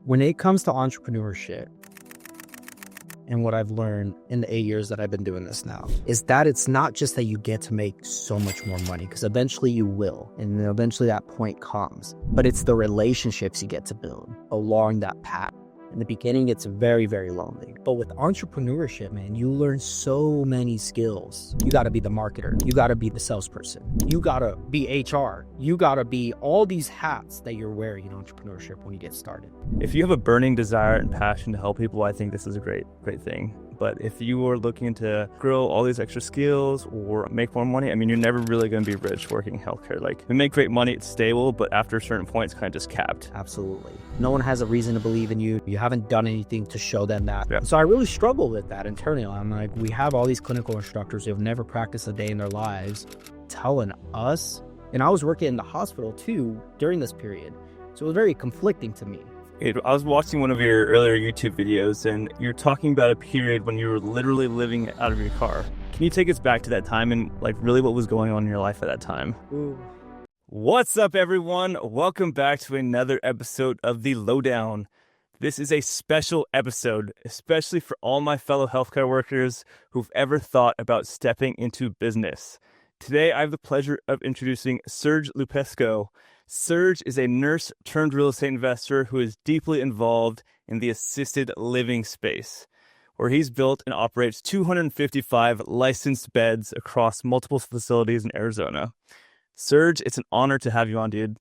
When it comes to entrepreneurship and what I've learned in the 8 years that I've been doing this now is that it's not just that you get to make so much more money, because eventually you will, and then eventually that point comes, but it's the relationships you get to build along that path. In the beginning, it's very, very lonely. But with entrepreneurship, man, you learn so many skills. You got to be the marketer. You got to be the salesperson. You got to be HR. You got to be all these hats that you're wearing in entrepreneurship when you get started. If you have a burning desire and passion to help people, I think this is a great thing. But if you are looking to grow all these extra skills or make more money, I mean, you're never really going to be rich working in healthcare. Like, you make great money, it's stable, but after a certain point, it's kind of just capped. Absolutely. No one has a reason to believe in you. You haven't done anything to show them that. Yeah. So I really struggle with that internally. I'm like, we have all these clinical instructors who have never practiced a day in their lives telling us. And I was working in the hospital too during this period. So it was very conflicting to me. I was watching one of your earlier YouTube videos, and you're talking about a period when you were literally living out of your car. Can you take us back to that time and like really what was going on in your life at that time? Ooh. What's up, everyone? Welcome back to another episode of The Lowdown. This is a special episode, especially for all my fellow healthcare workers who've ever thought about stepping into business. Today, I have the pleasure of introducing Serg Lupescu. Serg is a nurse turned real estate investor who is deeply involved in the assisted living space, where he's built and operates 255 licensed beds across multiple facilities in Arizona. Serg, it's an honor to have you on, dude.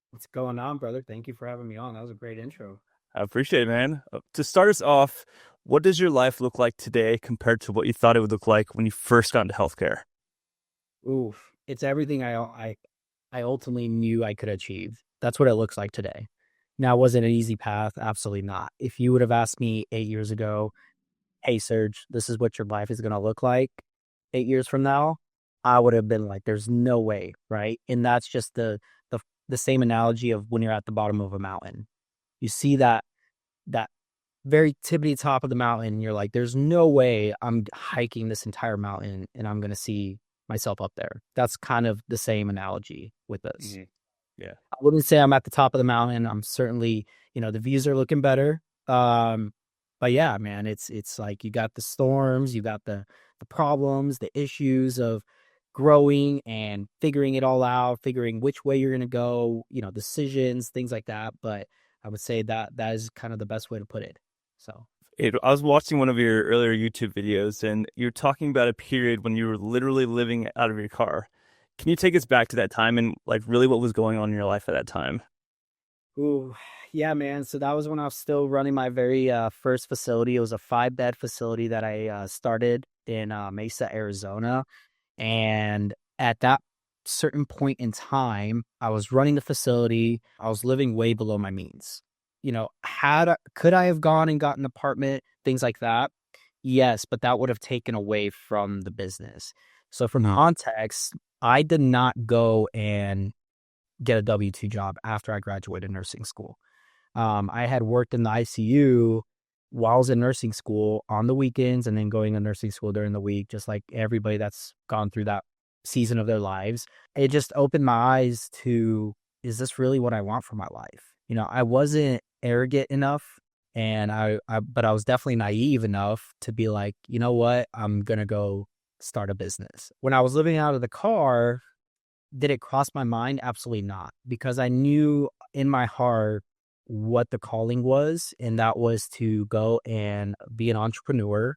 What's going on, brother? Thank you for having me on. That was a great intro. I appreciate it, man. To start us off, what does your life look like today compared to what you thought it would look like when you first got into healthcare? Oof. It's everything I ultimately knew I could achieve. That's what it looks like today. Now, was it an easy path? Absolutely not. If you would have asked me 8 years ago, hey, Serg, this is what your life is going to look like 8 years from now, I would have been like, there's no way, right? And that's just the same analogy of when you're at the bottom of a mountain. You see that very tippity top of the mountain, and you're like, there's no way I'm hiking this entire mountain and I'm going to see myself up there. That's kind of the same analogy with this. Mm-hmm. Yeah. I wouldn't say I'm at the top of the mountain. I'm certainly, the views are looking better. But yeah, man, it's like you got the storms, you got the problems, the issues of growing and figuring it all out, figuring which way you're going to go, decisions, things like that. But I would say that is kind of the best way to put it. So I was watching one of your earlier YouTube videos, and you're talking about a period when you were literally living out of your car. Can you take us back to that time and like really what was going on in your life at that time? Ooh, yeah, man. So that was when I was still running my very first facility. It was a 5-bed facility that I started in Mesa, Arizona. And at that certain point in time, I was running the facility. I was living way below my means. Could I have gone and got an apartment, things like that? Yes, but that would have taken away from the business. So for context, I did not go and get a W-2 job after I graduated nursing school. I had worked in the ICU while I was in nursing school on the weekends, and then going to nursing school during the week, just like everybody that's gone through that season of their lives. It just opened my eyes to, is this really what I want for my life? I wasn't arrogant enough, but I was definitely naive enough to be like, you know what, I'm going to go start a business. When I was living out of the car, did it cross my mind? Absolutely not, because I knew in my heart what the calling was, and that was to go and be an entrepreneur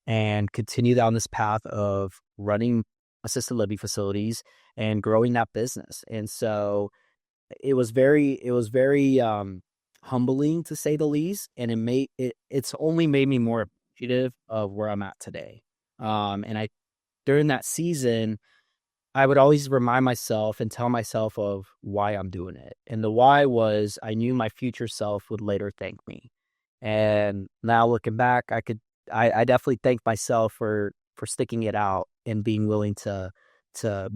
and continue down this path of running assisted living facilities and growing that business. And so it was very humbling, to say the least, and it's only made me more appreciative of where I'm at today. And during that season, I would always remind myself and tell myself of why I'm doing it. And the why was, I knew my future self would later thank me. And now looking back, I definitely thank myself for sticking it out and being willing to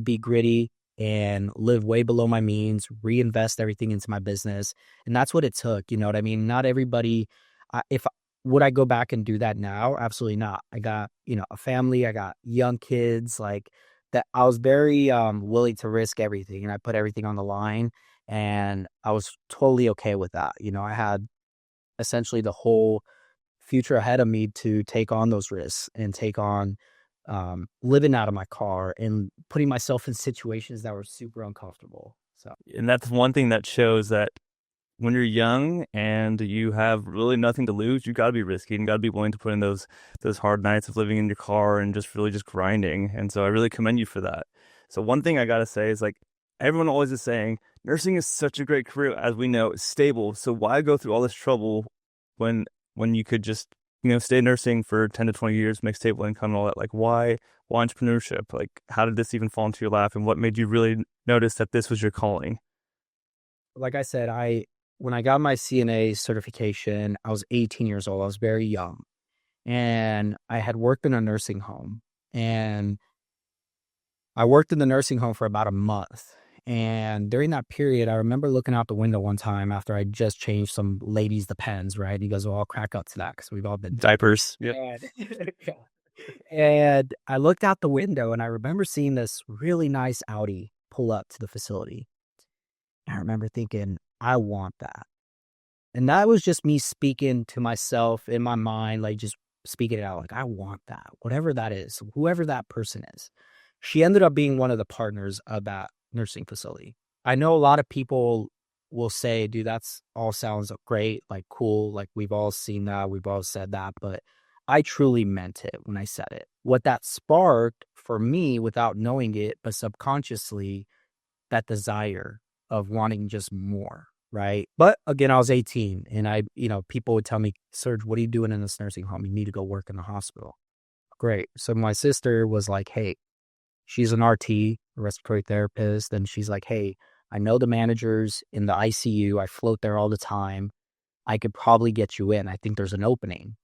be gritty and live way below my means, reinvest everything into my business. And that's what it took. You know what I mean? Not everybody, would I go back and do that now? Absolutely not. I got, a family, I got young kids, like that. I was very willing to risk everything, and I put everything on the line, and I was totally okay with that. I had essentially the whole future ahead of me to take on those risks and take on living out of my car and putting myself in situations that were super uncomfortable. So, And that's one thing that shows that when you're young and you have really nothing to lose, you got to be risky and got to be willing to put in those hard nights of living in your car and just really just grinding. And so I really commend you for that. So one thing I got to say is like everyone always is saying nursing is such a great career, as we know, it's stable. So why go through all this trouble when you could just, stay nursing for 10 to 20 years, make stable income and all that? Like why entrepreneurship? Like how did this even fall into your lap, and what made you really notice that this was your calling? like I said, when I got my CNA certification, I was 18 years old. I was very young, and I had worked in a nursing home, and I worked in the nursing home for about a month. And during that period, I remember looking out the window one time after I just changed some ladies' Depends, right? He goes, well, I'll crack up to that because we've all been Diapers. Yep. and, and I looked out the window and I remember seeing this really nice Audi pull up to the facility. And I remember thinking, I want that. And that was just me speaking to myself in my mind, like just speaking it out, like, I want that, whatever that is, whoever that person is. She ended up being one of the partners of that nursing facility. I know a lot of people will say, dude, that's all sounds great, like cool, like we've all seen that, we've all said that, but I truly meant it when I said it. What that sparked for me without knowing it, but subconsciously, that desire of wanting just more, right? But again, I was 18 and people would tell me, Serg, what are you doing in this nursing home? You need to go work in the hospital. Great. So my sister was like, hey, she's an RT, a respiratory therapist. And she's like, hey, I know the managers in the ICU. I float there all the time. I could probably get you in. I think there's an opening.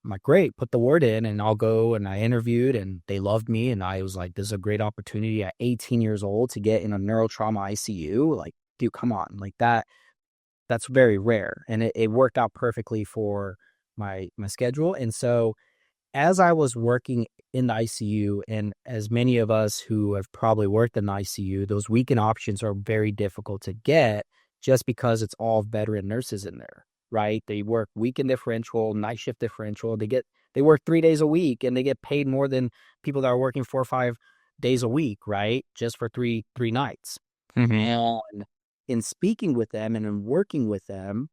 I'm like, great, put the word in and I'll go. And I interviewed and they loved me. And I was like, this is a great opportunity at 18 years old to get in a neurotrauma ICU. Like, dude, come on. Like that's very rare. And it worked out perfectly for my schedule. And so as I was working in the ICU, and as many of us who have probably worked in the ICU, those weekend options are very difficult to get just because it's all veteran nurses in there, right? They work weekend differential, night shift differential. They work 3 days a week and they get paid more than people that are working 4 or 5 days a week, right? Just for three nights. Mm-hmm. And in speaking with them and in working with them,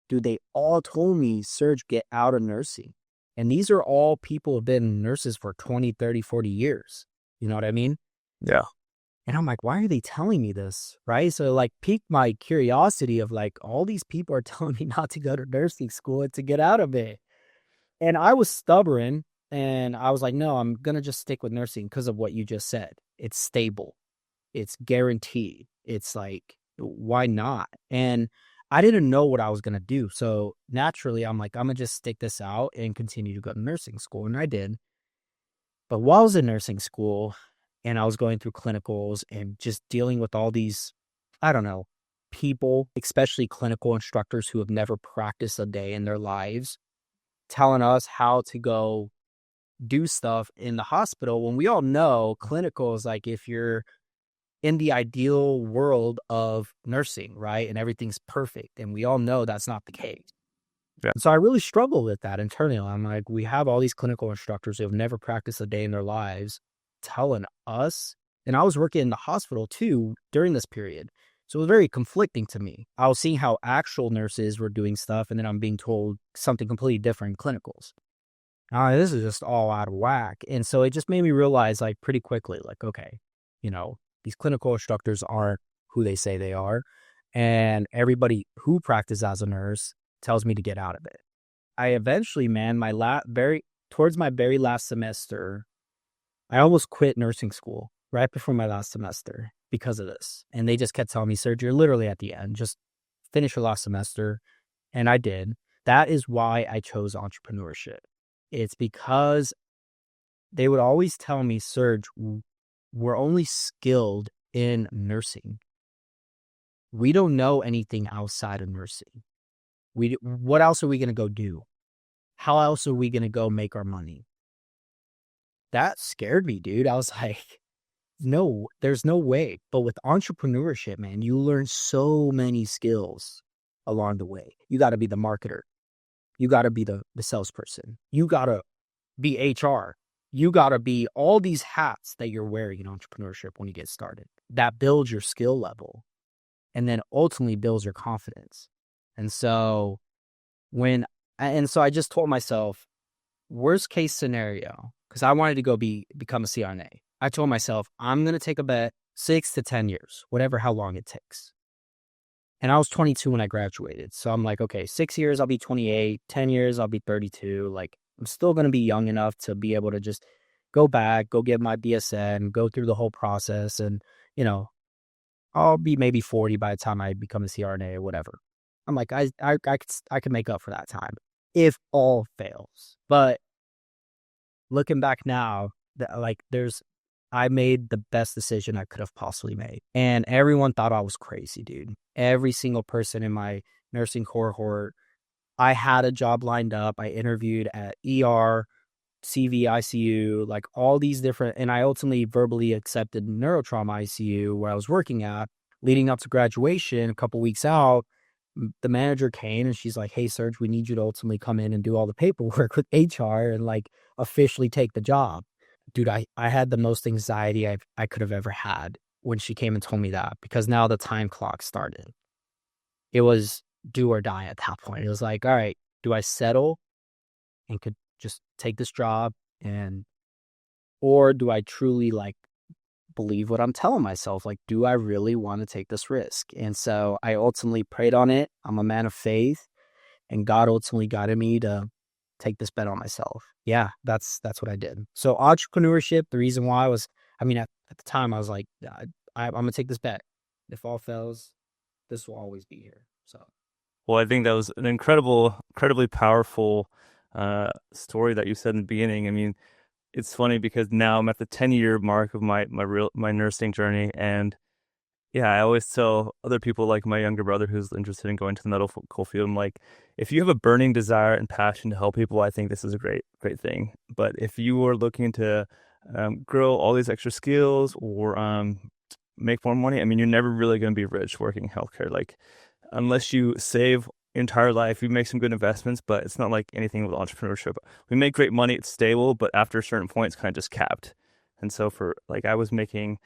dude, they all told me, Serge, get out of nursing. And these are all people who have been nurses for 20, 30, 40 years. You know what I mean? Yeah. And I'm like, why are they telling me this? Right. So like piqued my curiosity of like, all these people are telling me not to go to nursing school and to get out of it. And I was stubborn and I was like, no, I'm going to just stick with nursing because of what you just said. It's stable. It's guaranteed. It's like, why not? And I didn't know what I was going to do. So naturally, I'm like, I'm going to just stick this out and continue to go to nursing school. And I did. But while I was in nursing school and I was going through clinicals and just dealing with all these, I don't know, people, especially clinical instructors who have never practiced a day in their lives, telling us how to go do stuff in the hospital, when we all know clinical is like if you're in the ideal world of nursing, right? And everything's perfect. And we all know that's not the case. Yeah. And so I really struggle with that internally. I'm like, we have all these clinical instructors who have never practiced a day in their lives telling us. And I was working in the hospital too during this period. So it was very conflicting to me. I was seeing how actual nurses were doing stuff, and then I'm being told something completely different in clinicals. This is just all out of whack. And so it just made me realize, like, pretty quickly, like, okay, these clinical instructors aren't who they say they are. And everybody who practices as a nurse tells me to get out of it. I eventually, man, towards my very last semester, I almost quit nursing school right before my last semester because of this. And they just kept telling me, Serge, you're literally at the end. Just finish your last semester. And I did. That is why I chose entrepreneurship. It's because they would always tell me, Serge, we're only skilled in nursing. We don't know anything outside of nursing. What else are we going to go do? How else are we going to go make our money? That scared me, dude. I was like, no, there's no way. But with entrepreneurship, man, you learn so many skills along the way. You got to be the marketer. You got to be the salesperson. You got to be HR. You got to be all these hats that you're wearing in entrepreneurship when you get started. That builds your skill level and then ultimately builds your confidence. And so I just told myself, worst case scenario, because I wanted to go become a CRNA. I told myself, I'm going to take a bet 6 to 10 years, whatever, how long it takes. And I was 22 when I graduated. So I'm like, okay, 6 years, I'll be 28, 10 years, I'll be 32. Like, I'm still going to be young enough to be able to just go back, go get my BSN, go through the whole process. And, you know, I'll be maybe 40 by the time I become a CRNA or whatever. I'm like, I can make up for that time if all fails. But looking back now, I made the best decision I could have possibly made. And everyone thought I was crazy, dude. Every single person in my nursing cohort, I had a job lined up. I interviewed at ER, CV, ICU, like all these different, and I ultimately verbally accepted neurotrauma ICU where I was working at. Leading up to graduation, a couple weeks out, the manager came and she's like, "Hey, Serg, we need you to ultimately come in and do all the paperwork with HR and like officially take the job." Dude, I had the most anxiety I could have ever had when she came and told me that, because now the time clock started. It was do or die at that point. It was like, all right, do I settle and could just take this job, or do I truly like believe what I'm telling myself? Like, do I really want to take this risk? And so I ultimately prayed on it. I'm a man of faith, and God ultimately guided me to take this bet on myself. Yeah, that's what I did. So entrepreneurship, the reason why was, I mean, at the time I was like, I'm going to take this bet. If all fails, this will always be here. So. Well, I think that was an incredibly powerful story that you said in the beginning. I mean, it's funny because now I'm at the 10-year mark of my nursing journey, and yeah, I always tell other people, like my younger brother who's interested in going to the medical field, I'm like, if you have a burning desire and passion to help people, I think this is a great thing. But if you are looking to grow all these extra skills or make more money, I mean, you're never really going to be rich working in healthcare. Like, unless you save your entire life, you make some good investments, but it's not like anything with entrepreneurship. We make great money, it's stable, but after a certain point, it's kind of just capped. And so I was making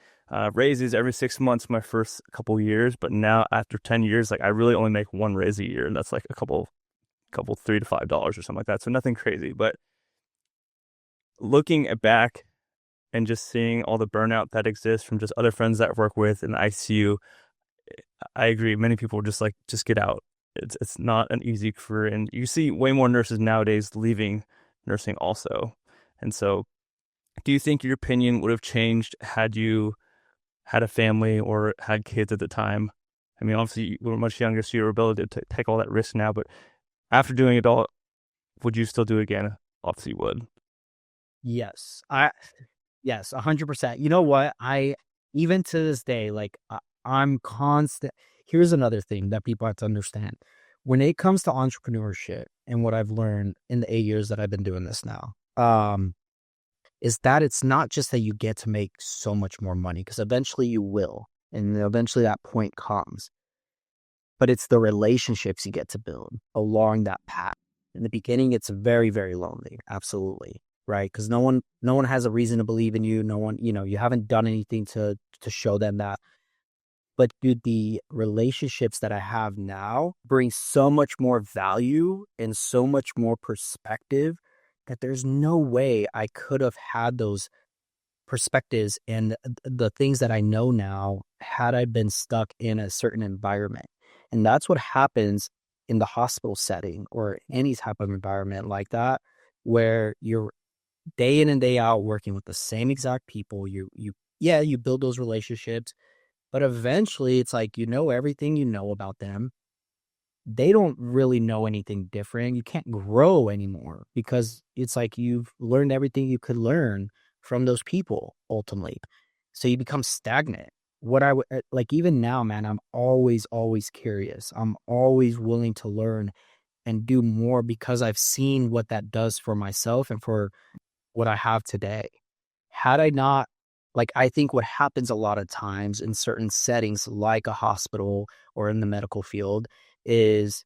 raises every 6 months my first couple years, but now after 10 years, like I really only make one raise a year, and that's like a couple $3 to $5 or something like that. So nothing crazy. But looking back and just seeing all the burnout that exists from just other friends that I work with in the ICU, I agree. Many people are just like, just get out. It's not an easy career, and you see way more nurses nowadays leaving nursing also. And so, do you think your opinion would have changed had you had a family or had kids at the time? I mean, obviously you were much younger, so your ability to take all that risk now, but after doing it all, would you still do it again? Obviously you would. Yes. Yes, 100%. You know what? Even to this day, like I'm constant. Here's another thing that people have to understand. When it comes to entrepreneurship and what I've learned in the 8 years that I've been doing this now, is that it's not just that you get to make so much more money, because eventually you will, and eventually that point comes. But it's the relationships you get to build along that path. In the beginning, it's very, very lonely. Absolutely. Right. Because no one has a reason to believe in you. No one, you haven't done anything to show them that. But dude, the relationships that I have now bring so much more value and so much more perspective that there's no way I could have had those perspectives and the things that I know now had I been stuck in a certain environment. And that's what happens in the hospital setting or any type of environment like that, where you're day in and day out working with the same exact people. You build those relationships, but eventually it's like, everything about them. They don't really know anything different. You can't grow anymore because it's like you've learned everything you could learn from those people ultimately. So you become stagnant. What I would like, even now, man, I'm always, always curious. I'm always willing to learn and do more because I've seen what that does for myself and for what I have today. Had I not, like, I think what happens a lot of times in certain settings, like a hospital or in the medical field, is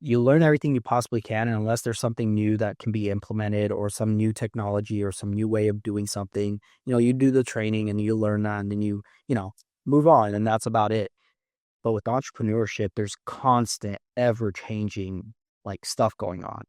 you learn everything you possibly can, and unless there's something new that can be implemented or some new technology or some new way of doing something, you do the training and you learn that and then you move on and that's about it. But with entrepreneurship, there's constant, ever changing like stuff going on,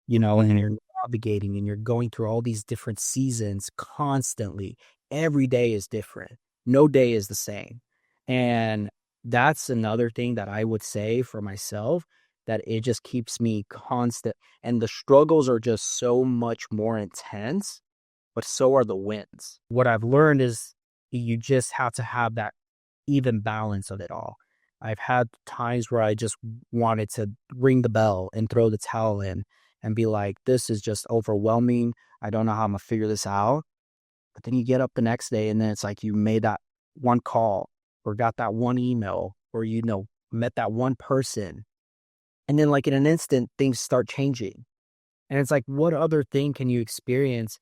and you're navigating and you're going through all these different seasons constantly. Every day is different. No day is the same. And that's another thing that I would say for myself, that it just keeps me constant. And the struggles are just so much more intense, but so are the wins. What I've learned is you just have to have that even balance of it all. I've had times where I just wanted to ring the bell and throw the towel in and be like, this is just overwhelming. I don't know how I'm going to figure this out. But then you get up the next day and then it's like you made that one call or got that one email or, met that one person. And then like in an instant, things start changing. And it's like, what other thing can you experience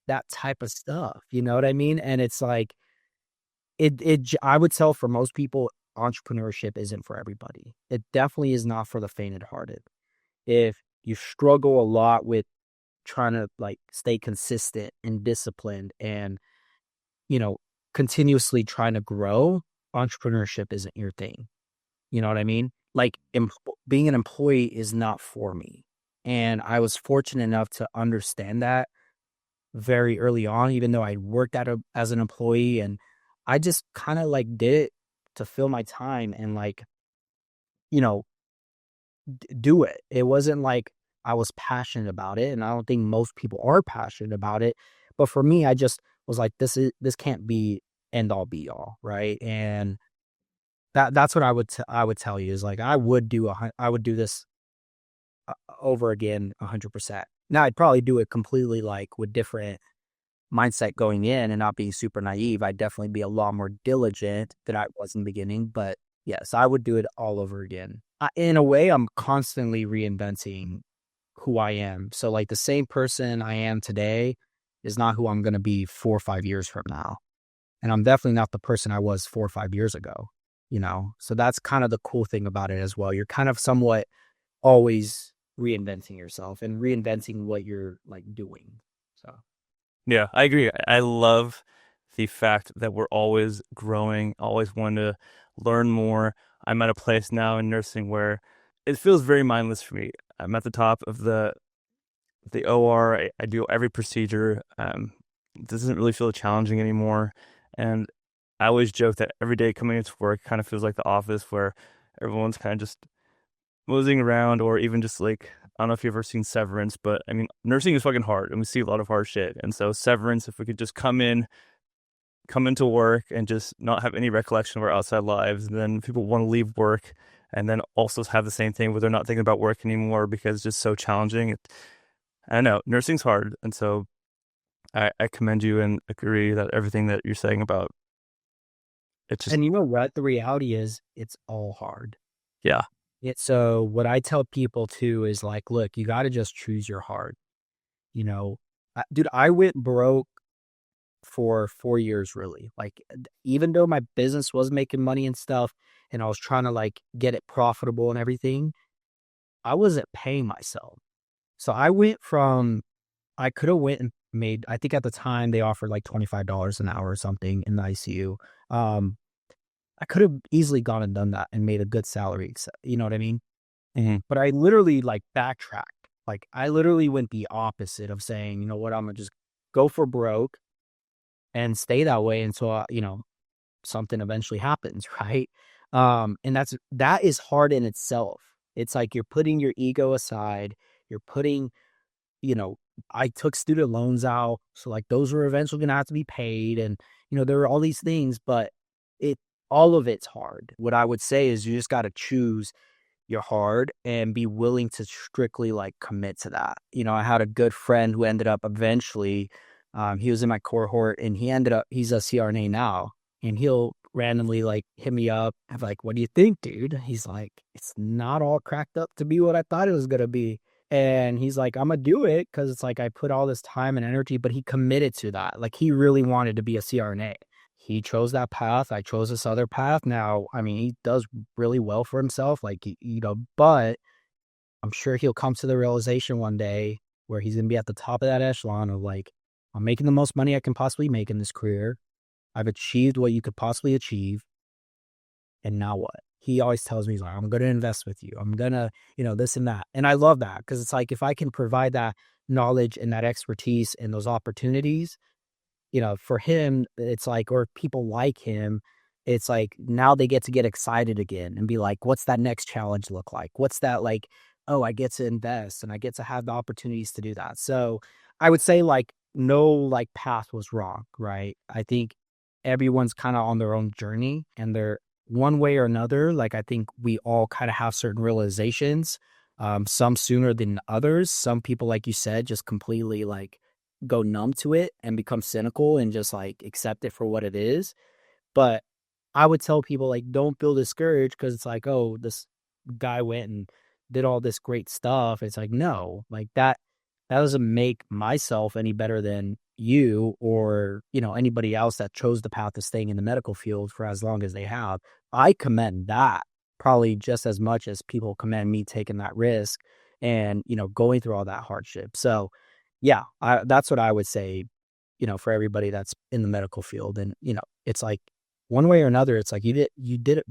that type of stuff? You know what I mean? And it's like, I would tell for most people, entrepreneurship isn't for everybody. It definitely is not for the faint-hearted. If you struggle a lot with trying to like stay consistent and disciplined and, you know, continuously trying to grow, entrepreneurship isn't your thing. You know what I mean? Like being an employee is not for me. And I was fortunate enough to understand that very early on, even though I worked as an employee, and I just kind of like did it to fill my time and like, you know, do it. It wasn't like I was passionate about it, and I don't think most people are passionate about it. But for me, I just was like, this can't be end all be all, right? And that's what I would tell you is like I would do this over again 100%. Now I'd probably do it completely like with different mindset going in and not being super naive. I'd definitely be a lot more diligent than I was in the beginning. But yes, I would do it all over again. In a way, I'm constantly reinventing who I am. So like the same person I am today is not who I'm going to be 4 or 5 years from now. And I'm definitely not the person I was 4 or 5 years ago, So that's kind of the cool thing about it as well. You're kind of somewhat always reinventing yourself and reinventing what you're like doing. So Yeah, I agree. I love the fact that we're always growing, always wanting to learn more. I'm at a place now in nursing where it feels very mindless for me. I'm at the top of the OR. I do every procedure. It doesn't really feel challenging anymore. And I always joke that every day coming into work kind of feels like the office where everyone's kind of just moseying around, or even just like, I don't know if you've ever seen Severance, but I mean, nursing is fucking hard and we see a lot of hard shit. And so Severance, if we could just come into work and just not have any recollection of our outside lives, and then people want to leave work and then also have the same thing where they're not thinking about work anymore because it's just so challenging. I don't know, nursing's hard. And so I commend you and agree that everything that you're saying about it's just, and you know what? The reality is it's all hard. yeah. So what I tell people too is like, look, you got to just choose your heart. Dude, I went broke for 4 years, really. Like, even though my business was making money and stuff, and I was trying to like get it profitable and everything, I wasn't paying myself. So I could have went and made, I think at the time they offered like $25 an hour or something in the ICU. I could have easily gone and done that and made a good salary. You know what I mean? Mm-hmm. But I literally like backtracked. Like I literally went the opposite of saying, you know what, I'm gonna just go for broke and stay that way until something eventually happens, right? And that is hard in itself. It's like you're putting your ego aside. You're putting, you know, I took student loans out, so like those were eventually gonna have to be paid, and there were all these things, but it all of it's hard. What I would say is you just got to choose your hard and be willing to strictly like commit to that. I had a good friend who ended up eventually, he was in my cohort and he's a CRNA now, and he'll randomly like hit me up. I'm like, what do you think, dude? He's like, it's not all cracked up to be what I thought it was going to be. And he's like, I'm going to do it because it's like I put all this time and energy, but he committed to that. Like he really wanted to be a CRNA. he chose that path. I chose this other path. Now, I mean, he does really well for himself, like, but I'm sure he'll come to the realization one day where he's going to be at the top of that echelon of like, I'm making the most money I can possibly make in this career. I've achieved what you could possibly achieve. And now what? He always tells me, he's like, I'm going to invest with you. I'm going to, this and that. And I love that because it's like, if I can provide that knowledge and that expertise and those opportunities, for him, it's like, or people like him, it's like now they get excited again and be like, what's that next challenge look like? What's that like? Oh, I get to invest and I get to have the opportunities to do that. So I would say like no like path was wrong, right? I think everyone's kind of on their own journey and they're one way or another. Like I think we all kind of have certain realizations, some sooner than others. Some people, like you said, just completely like go numb to it and become cynical and just like accept it for what it is. But I would tell people like, don't feel discouraged because it's like, oh, this guy went and did all this great stuff. It's like, no, like that doesn't make myself any better than you or, anybody else that chose the path of staying in the medical field for as long as they have. I commend that probably just as much as people commend me taking that risk and, going through all that hardship. So yeah, that's what I would say, for everybody that's in the medical field. And, it's like one way or another, it's like you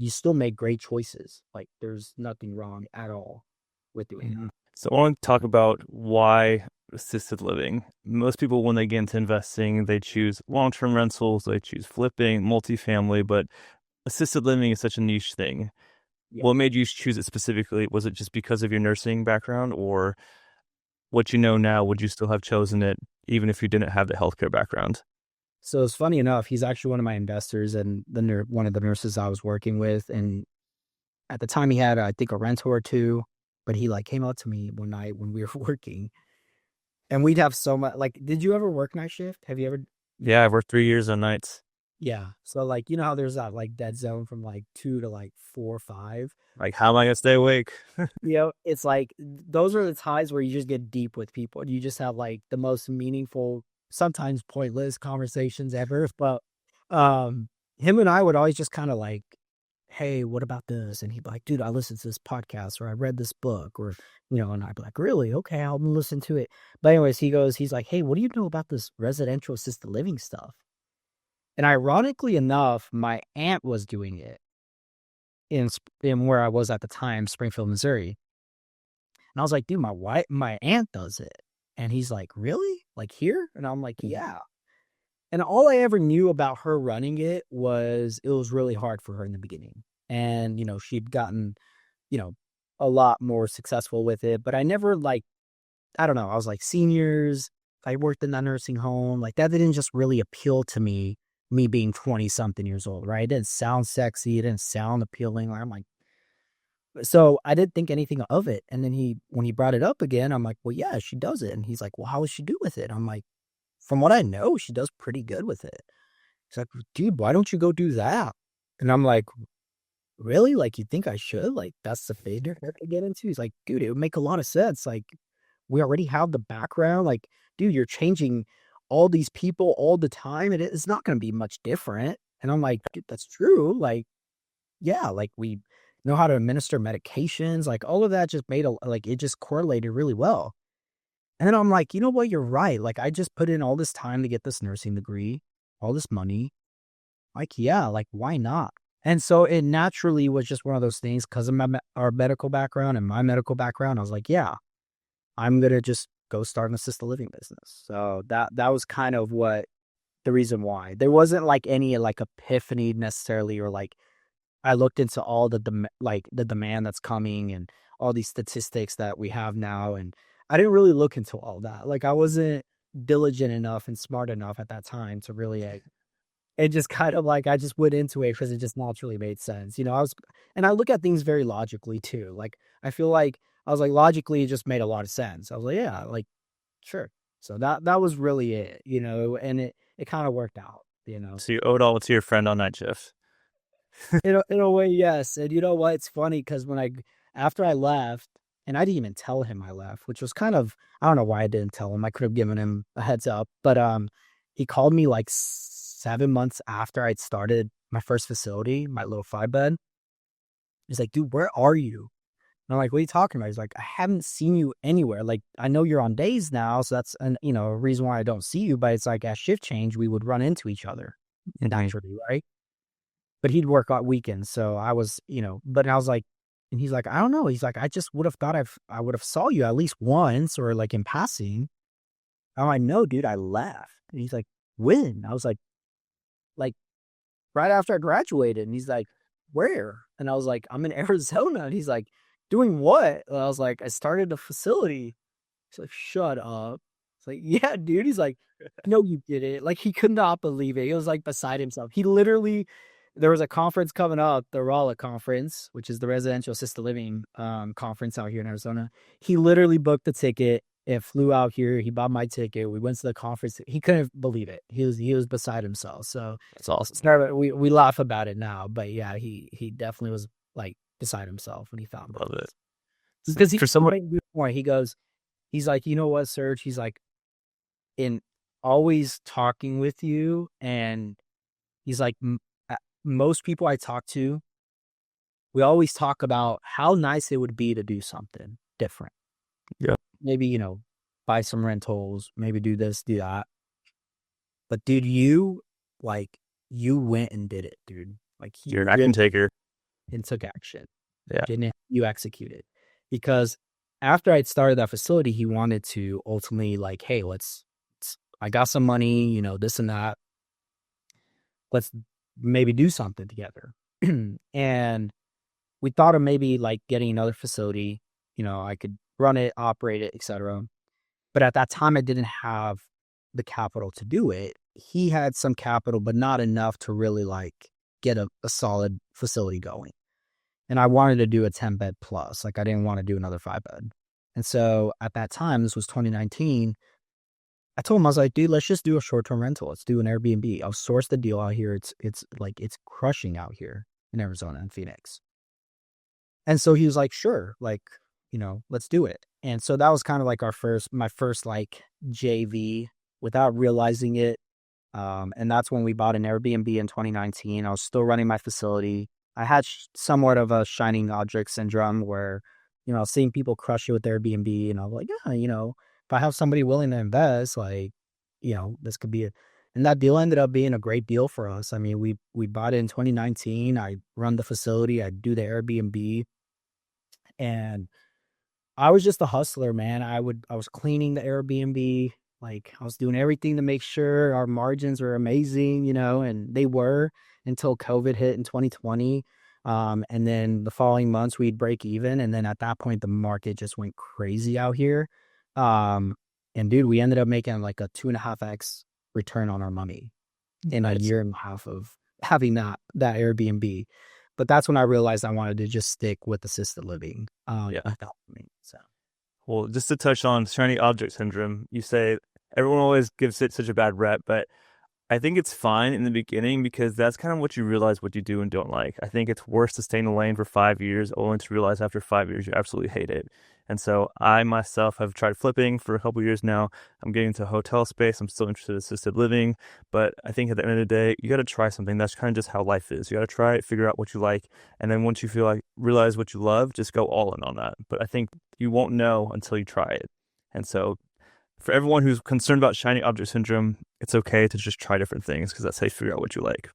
still make great choices. Like there's nothing wrong at all with doing that. So I want to talk about why assisted living. Most people, when they get into investing, they choose long-term rentals, they choose flipping, multifamily, but assisted living is such a niche thing. Yeah. What made you choose it specifically? Was it just because of your nursing background, or what you know now, would you still have chosen it even if you didn't have the healthcare background? So it's funny enough, he's actually one of my investors and one of the nurses I was working with. And at the time he had, I think, a rental or two, but he like came out to me one night when we were working and we'd have so much, like, did you ever work night shift? Have you ever? Yeah, I've worked 3 years on nights. Yeah. So like, how there's that like dead zone from like 2 to like 4 or 5. Like, how am I gonna stay awake? It's like those are the times where you just get deep with people and you just have like the most meaningful, sometimes pointless conversations ever. But him and I would always just kind of like, hey, what about this? And he'd be like, dude, I listened to this podcast or I read this book or, and I'd be like, really? Okay, I'll listen to it. But anyways, he's like, hey, what do you know about this residential assisted living stuff? And ironically enough, my aunt was doing it in where I was at the time, Springfield, Missouri. And I was like, dude, my aunt does it. And he's like, really? Like here? And I'm like, yeah. And all I ever knew about her running it was really hard for her in the beginning. And, she'd gotten, a lot more successful with it. But I never like, I don't know. I was like seniors. I worked in that nursing home. Like that didn't just really appeal to me being 20 something years old, right? It didn't sound sexy. It didn't sound appealing. I'm like, so I didn't think anything of it. And then when he brought it up again, I'm like, well, yeah, she does it. And he's like, well, how does she do with it? I'm like, from what I know, she does pretty good with it. He's like, dude, why don't you go do that? And I'm like, really? Like, you think I should? Like, that's the fader to get into? He's like, dude, it would make a lot of sense. Like, we already have the background. Like, dude, you're changing all these people all the time. And it's not going to be much different. And I'm like, dude, that's true. Like, yeah, like we know how to administer medications. Like, all of that just it just correlated really well. And then I'm like, you know what? You're right. Like, I just put in all this time to get this nursing degree, all this money. Like, yeah, like, why not? And so it naturally was just one of those things because of our medical background and my medical background. I was like, yeah, I'm going to just go start an assisted living business. So that was kind of the reason why. There wasn't like any like epiphany necessarily, or like I looked into all the demand that's coming and all these statistics that we have now. And I didn't really look into all that. Like I wasn't diligent enough and smart enough at that time to really, it just kind of like, I just went into it because it just naturally made sense. I look at things very logically too. Like, I feel like I was like, logically, it just made a lot of sense. I was like, yeah, like, sure. So that was really it, and it kind of worked out. So you owed all to your friend on night shift. In a way, yes. And you know what? It's funny because after I left, and I didn't even tell him I left, which was kind of, I don't know why I didn't tell him. I could have given him a heads up, but he called me like 7 months after I'd started my first facility, my little 5-bed. He's like, dude, where are you? And I'm like, what are you talking about? He's like, I haven't seen you anywhere. Like, I know you're on days now, so that's a reason why I don't see you. But it's like at shift change, we would run into each other naturally, right? But he'd work on weekends, so I was, But I was like, and he's like, I don't know. He's like, I just would have thought I would have saw you at least once or like in passing. I'm like, no, dude, I left. And he's like, when? I was like right after I graduated. And he's like, where? And I was like, I'm in Arizona. And he's like, doing what? And I was like, I started a facility. He's like, shut up. It's like, yeah, dude. He's like, no, you did it. Like, he could not believe it. He was like beside himself. There was a conference coming up, the Raleigh conference, which is the residential assisted living conference out here in Arizona. He literally booked the ticket and flew out here. He bought my ticket. We went to the conference. He couldn't believe it. He was beside himself. So That's awesome. we laugh about it now, but yeah, he definitely was like beside himself when he found Love it. because For someone, he's like, you know what, Serge? He's like, in always talking with you, and he's like, most people I talk to, we always talk about how nice it would be to do something different. yeah, Maybe, buy some rentals, maybe do this, do that. But dude, you went and did it, dude. Like you're an action taker. and took action. Yeah. Didn't you execute it? Because after I'd started that facility, he wanted to ultimately like, hey, I got some money, this and that. Let's maybe do something together. And we thought of maybe like getting another facility. I could run it, operate it, etc. But at that time, I didn't have the capital to do it. He had some capital, but not enough to really like get a solid facility going. And I wanted to do a 10-bed plus. Like, I didn't want to do another 5-bed. And so at that time, this was 2019, I told him, I was like, dude, let's just do a short-term rental. Let's do an Airbnb. I'll source the deal out here. It's crushing out here in Arizona and Phoenix. And so he was like, sure, like, let's do it. And so that was kind of like my first like JV without realizing it. And that's when we bought an Airbnb in 2019. I was still running my facility. I had somewhat of a shining object syndrome where, seeing people crush it with Airbnb, and I was like, yeah, if I have somebody willing to invest, like, this could be and that deal ended up being a great deal for us. I mean, we bought it in 2019. I run the facility. I do the Airbnb, and I was just a hustler, man. I was cleaning the Airbnb. Like, I was doing everything to make sure our margins were amazing, and they were until COVID hit in 2020. And then the following months we'd break even. And then at that point, the market just went crazy out here. And dude, we ended up making like a 2.5x return on our money in a year and a half of having that Airbnb. But that's when I realized I wanted to just stick with assisted living. Yeah. So. Well, just to touch on shiny object syndrome, you say everyone always gives it such a bad rep, but I think it's fine in the beginning because that's kind of what you realize what you do and don't like. I think it's worse to stay in the lane for 5 years, only to realize after 5 years you absolutely hate it. And so I myself have tried flipping for a couple years now. I'm getting into hotel space. I'm still interested in assisted living, but I think at the end of the day, you got to try something. That's kind of just how life is. You got to try it, figure out what you like, and then once you realize what you love, just go all in on that. But I think you won't know until you try it. And so for everyone who's concerned about shiny object syndrome, it's okay to just try different things because that's how you figure out what you like.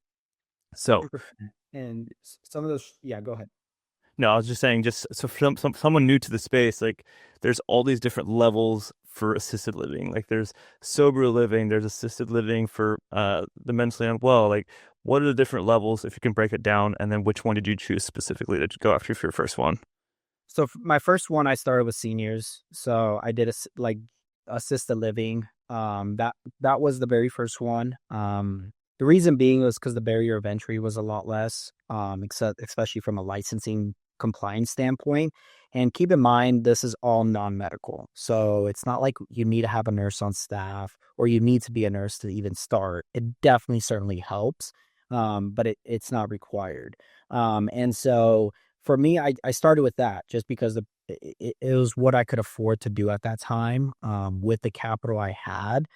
So, and some of those, yeah, go ahead. no, I was just saying, just so for someone new to the space, like there's all these different levels for assisted living. Like there's sober living, there's assisted living for the mentally unwell. Like, what are the different levels if you can break it down? And then which one did you choose specifically to go after for your first one? So my first one, I started with seniors. So I did assisted living. That was the very first one. The reason being was because the barrier of entry was a lot less, especially from a licensing compliance standpoint. And keep in mind, this is all non-medical. So it's not like you need to have a nurse on staff or you need to be a nurse to even start. It definitely certainly helps, but it's not required. And so for me, I started with that just because it was what I could afford to do at that time with the capital I had.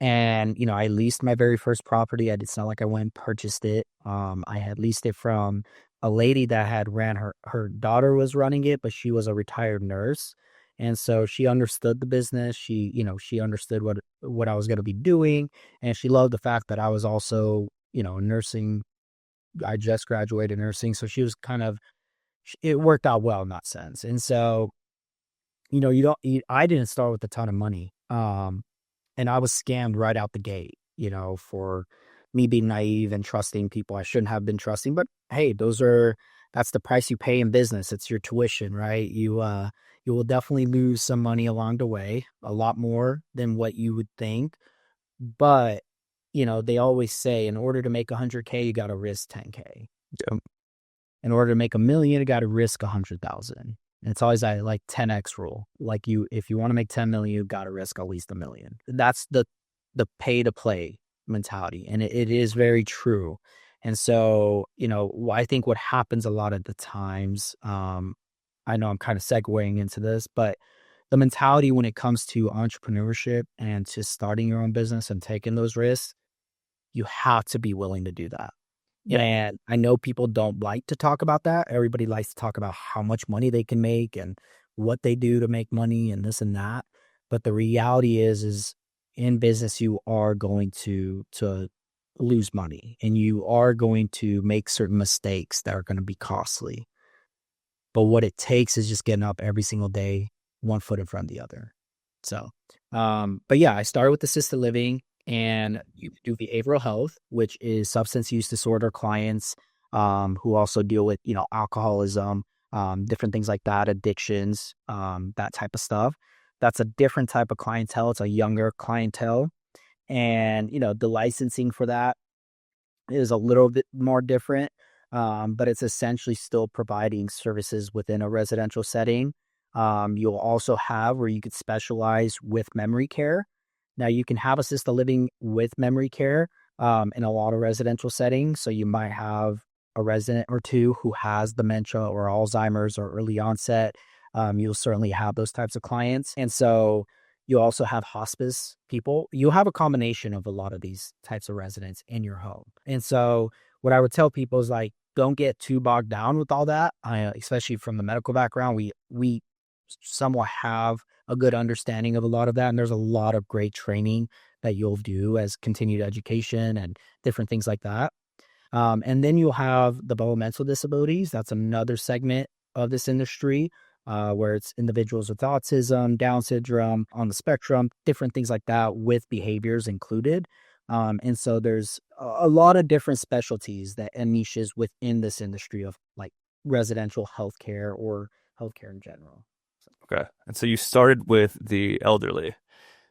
And, I leased my very first property. It's not like I went and purchased it. I had leased it from a lady that had ran her daughter was running it, but she was a retired nurse. And so she understood the business. She understood what I was going to be doing. And she loved the fact that I was also, nursing. I just graduated nursing. So she was it worked out well in that sense. And so, I didn't start with a ton of money. And I was scammed right out the gate, for me being naive and trusting people I shouldn't have been trusting. But hey, that's the price you pay in business. It's your tuition, right? You will definitely lose some money along the way, a lot more than what you would think. But, they always say in order to make 100K, you got to risk 10K. Yep. In order to make 1 million, you got to risk 100,000. And it's always that like 10x rule. Like if you want to make 10 million, you got to risk at least 1 million. That's the pay to play mentality, and it is very true. And so, I think what happens a lot of the times, I know I'm kind of segueing into this, but the mentality when it comes to entrepreneurship and to starting your own business and taking those risks, you have to be willing to do that. Yeah. And I know people don't like to talk about that. Everybody likes to talk about how much money they can make and what they do to make money and this and that. But the reality is in business, you are going to lose money, and you are going to make certain mistakes that are going to be costly. But what it takes is just getting up every single day, one foot in front of the other. So, but yeah, I started with assisted living, and you do behavioral health, which is substance use disorder clients, who also deal with, alcoholism, different things like that, addictions, that type of stuff. That's a different type of clientele. It's a younger clientele. And, the licensing for that is a little bit more different, but it's essentially still providing services within a residential setting. You'll also have where you could specialize with memory care. Now, you can have assisted living with memory care in a lot of residential settings. So you might have a resident or two who has dementia or Alzheimer's or early onset. You'll certainly have those types of clients. And so you also have hospice people. You have a combination of a lot of these types of residents in your home. And so what I would tell people is like, don't get too bogged down with all that. Especially from the medical background, we somewhat have a good understanding of a lot of that. And there's a lot of great training that you'll do as continued education and different things like that. And then you'll have the developmental disabilities. That's another segment of this industry, where it's individuals with autism, Down syndrome, on the spectrum, different things like that with behaviors included. And so there's a lot of different specialties and niches within this industry of like residential healthcare or healthcare in general. Okay. And so you started with the elderly.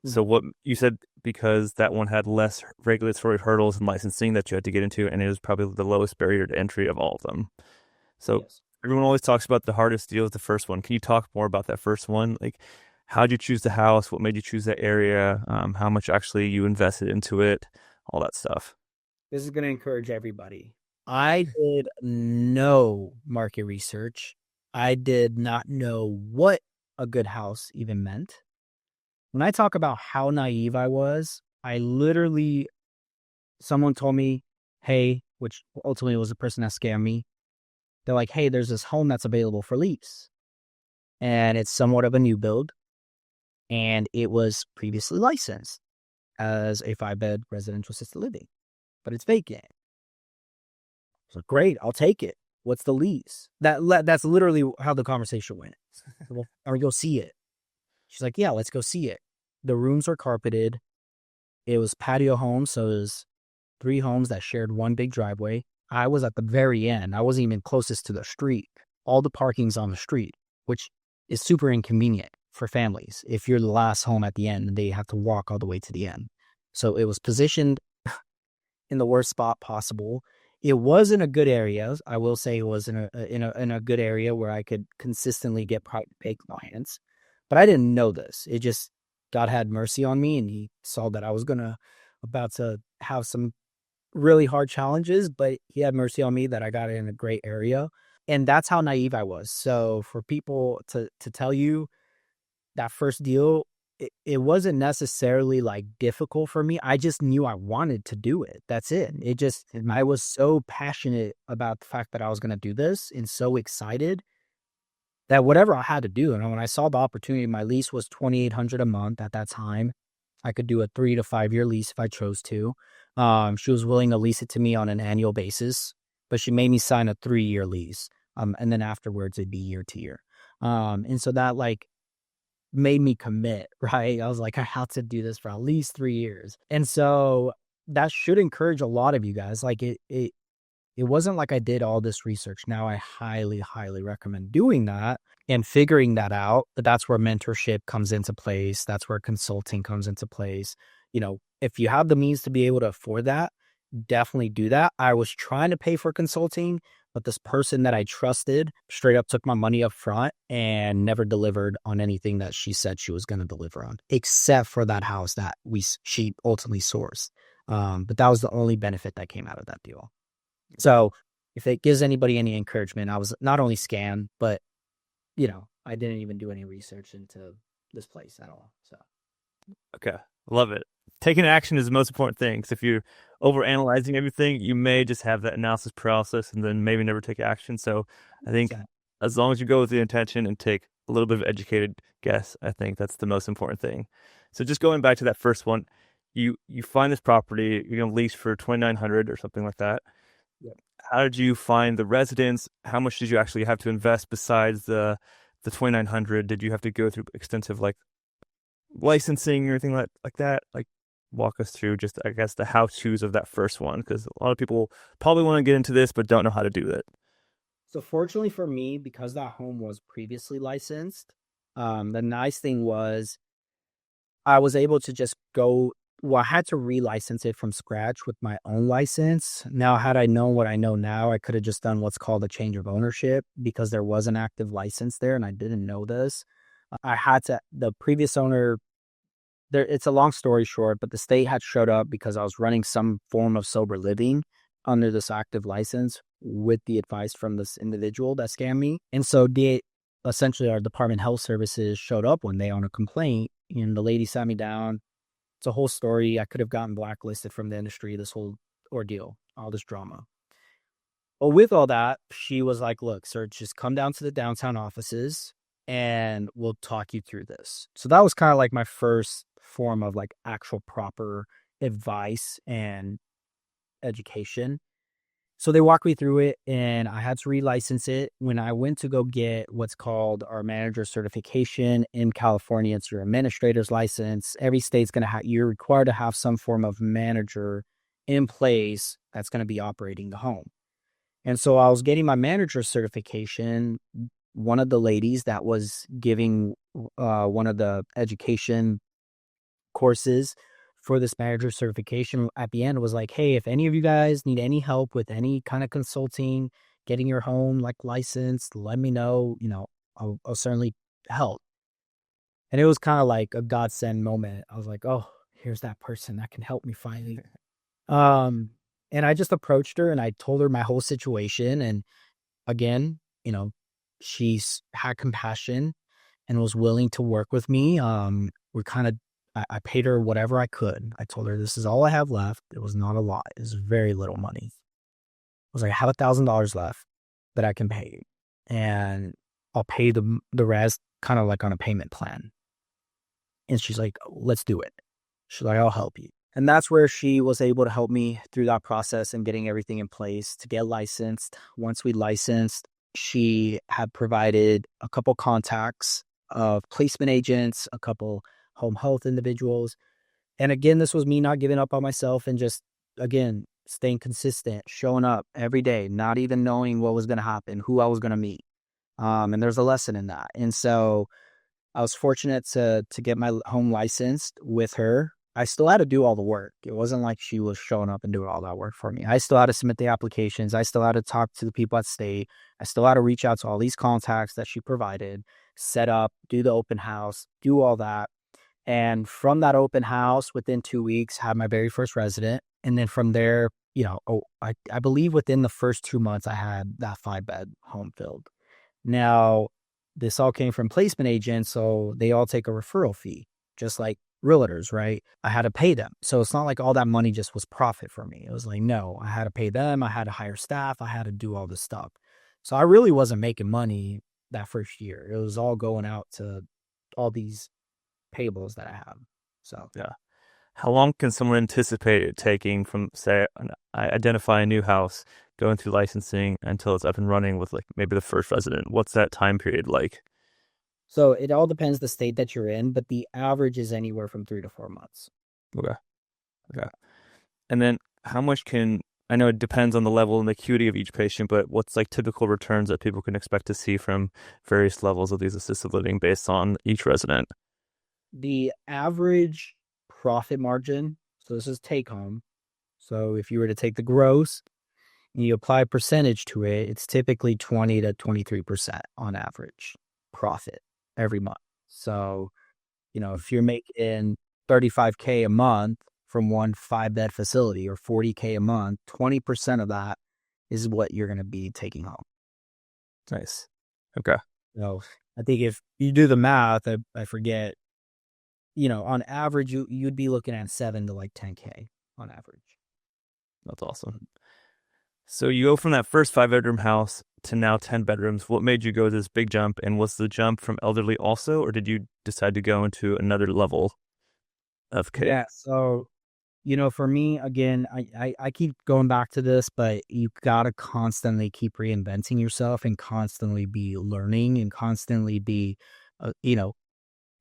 So Mhm. what you said, because that one had less regulatory hurdles and licensing that you had to get into, and it was probably the lowest barrier to entry of all of them. So Yes. everyone always talks about the hardest deal is the first one. Can you talk more about that first one? Like, how did you choose the house? What made you choose that area? How much actually you invested into it? All that stuff. This is going to encourage everybody. I did no market research. I did not know what a good house even meant. When I talk about how naive I was, someone told me, hey, which ultimately was the person that scammed me. They're like, hey, there's this home that's available for lease. And it's somewhat of a new build. And it was previously licensed as a 5-bed residential assisted living, but it's vacant. So great, I'll take it. What's the lease? That's literally how the conversation went. Well, are we go see it? She's like, yeah, let's go see it. The rooms were carpeted. It was patio homes, so it was 3 homes that shared one big driveway. I was at the very end. I wasn't even closest to the street. All the parking's on the street, which is super inconvenient for families. If you're the last home at the end, they have to walk all the way to the end. So it was positioned in the worst spot possible. It was in a good area. I will say it was in a good area where I could consistently get private pay clients. But I didn't know this. It just God had mercy on me, and He saw that I was about to have some really hard challenges, but He had mercy on me that I got it in a great area. And that's how naive I was. So for people to tell you that first deal, it wasn't necessarily like difficult for me. I just knew I wanted to do it. That's it. I was so passionate about the fact that I was going to do this and so excited that whatever I had to do. And when I saw the opportunity, my lease was 2,800 a month at that time. I could do a 3 to 5 year lease if I chose to. She was willing to lease it to me on an annual basis, but she made me sign a 3 year lease. And then afterwards it'd be year to year. And so that like made me commit, right? I was like, I have to do this for at least 3 years. And so that should encourage a lot of you guys. Like it wasn't like I did all this research. Now I highly, highly recommend doing that and figuring that out. But that's where mentorship comes into place. That's where consulting comes into place. You know, if you have the means to be able to afford that, definitely do that. I was trying to pay for consulting, but this person that I trusted straight up took my money up front and never delivered on anything that she said she was going to deliver on, except for that house that she ultimately sourced. But that was the only benefit that came out of that deal. So if it gives anybody any encouragement, I was not only scammed, but, I didn't even do any research into this place at all. So, Okay, love it. Taking action is the most important thing. Because if you're overanalyzing everything, you may just have that analysis paralysis and then maybe never take action. So I think yeah. as long as you go with the intention and take a little bit of educated guess, I think that's the most important thing. So just going back to that first one, you find this property, you're gonna lease for 2,900 or something like that. Yeah. How did you find the residents? How much did you actually have to invest besides the 2,900? Did you have to go through extensive like licensing or anything like that? Like walk us through just, I guess, the how-tos of that first one, because a lot of people probably want to get into this but don't know how to do it. So fortunately for me, because that home was previously licensed, the nice thing was I was able to just go. Well, I had to relicense it from scratch with my own license. Now, had I known what I know now, I could have just done what's called a change of ownership because there was an active license there and I didn't know this. I had to, the previous owner, there, it's a long story short, but the state had showed up because I was running some form of sober living under this active license with the advice from this individual that scammed me. And so essentially our Department of Health Services showed up one day on a complaint and the lady sat me down. It's a whole story. I could have gotten blacklisted from the industry, this whole ordeal, all this drama. But with all that, she was like, look, sir, just come down to the downtown offices and we'll talk you through this. So that was kind of like my first form of like actual proper advice and education. So they walked me through it and I had to relicense it. When I went to go get what's called our manager certification in California, it's your administrator's license. Every state's going to have, you're required to have some form of manager in place that's going to be operating the home. And so I was getting my manager certification. One of the ladies that was giving one of the education courses for this manager certification at the end was like, hey, if any of you guys need any help with any kind of consulting, getting your home like licensed, let me know, I'll certainly help. And it was kind of like a godsend moment. I was like, oh, here's that person that can help me finally. Um, and I just approached her and I told her my whole situation. And again, she's had compassion and was willing to work with me. We kind of, I paid her whatever I could. I told her this is all I have left. It was not a lot. It was very little money. I was like, I have $1,000 left that I can pay, and I'll pay the rest kind of like on a payment plan. And she's like, let's do it. She's like, I'll help you. And that's where she was able to help me through that process and getting everything in place to get licensed. Once we licensed, she had provided a couple contacts of placement agents, a couple home health individuals. And again, this was me not giving up on myself and just, again, staying consistent, showing up every day, not even knowing what was going to happen, who I was going to meet. And there's a lesson in that. And so I was fortunate to get my home licensed with her. I still had to do all the work. It wasn't like she was showing up and doing all that work for me. I still had to submit the applications. I still had to talk to the people at state. I still had to reach out to all these contacts that she provided, set up, do the open house, do all that. And from that open house, within 2 weeks, had my very first resident. And then from there, I believe within the first 2 months, I had that 5-bed home filled. Now, this all came from placement agents, so they all take a referral fee. just like realtors, right? I had to pay them. So it's not like all that money just was profit for me. It was like, no, I had to pay them. I had to hire staff. I had to do all this stuff. So I really wasn't making money that first year. It was all going out to all these payables that I have. So Yeah. How long can someone anticipate it taking from, say, I identify a new house, going through licensing until it's up and running with like maybe the first resident? What's that time period like? So it all depends the state that you're in, but the average is anywhere from 3 to 4 months. Okay. Okay. And then how much can, I know it depends on the level and the acuity of each patient, but what's like typical returns that people can expect to see from various levels of these assisted living based on each resident? The average profit margin, so this is take home. So if you were to take the gross and you apply a percentage to it, it's typically 20 to 23% on average profit every month. So, if you're making 35K a month from one 5-bed facility or 40K a month, 20% of that is what you're going to be taking home. Nice. Okay. So I think if you do the math, I forget, on average, you'd be looking at 7 to like 10K on average. That's awesome. So you go from that first 5 bedroom house to now 10 bedrooms. What made you go this big jump? And was the jump from elderly also, or did you decide to go into another level of K? Yeah. So, for me, again, I keep going back to this, but you got to constantly keep reinventing yourself and constantly be learning and constantly be,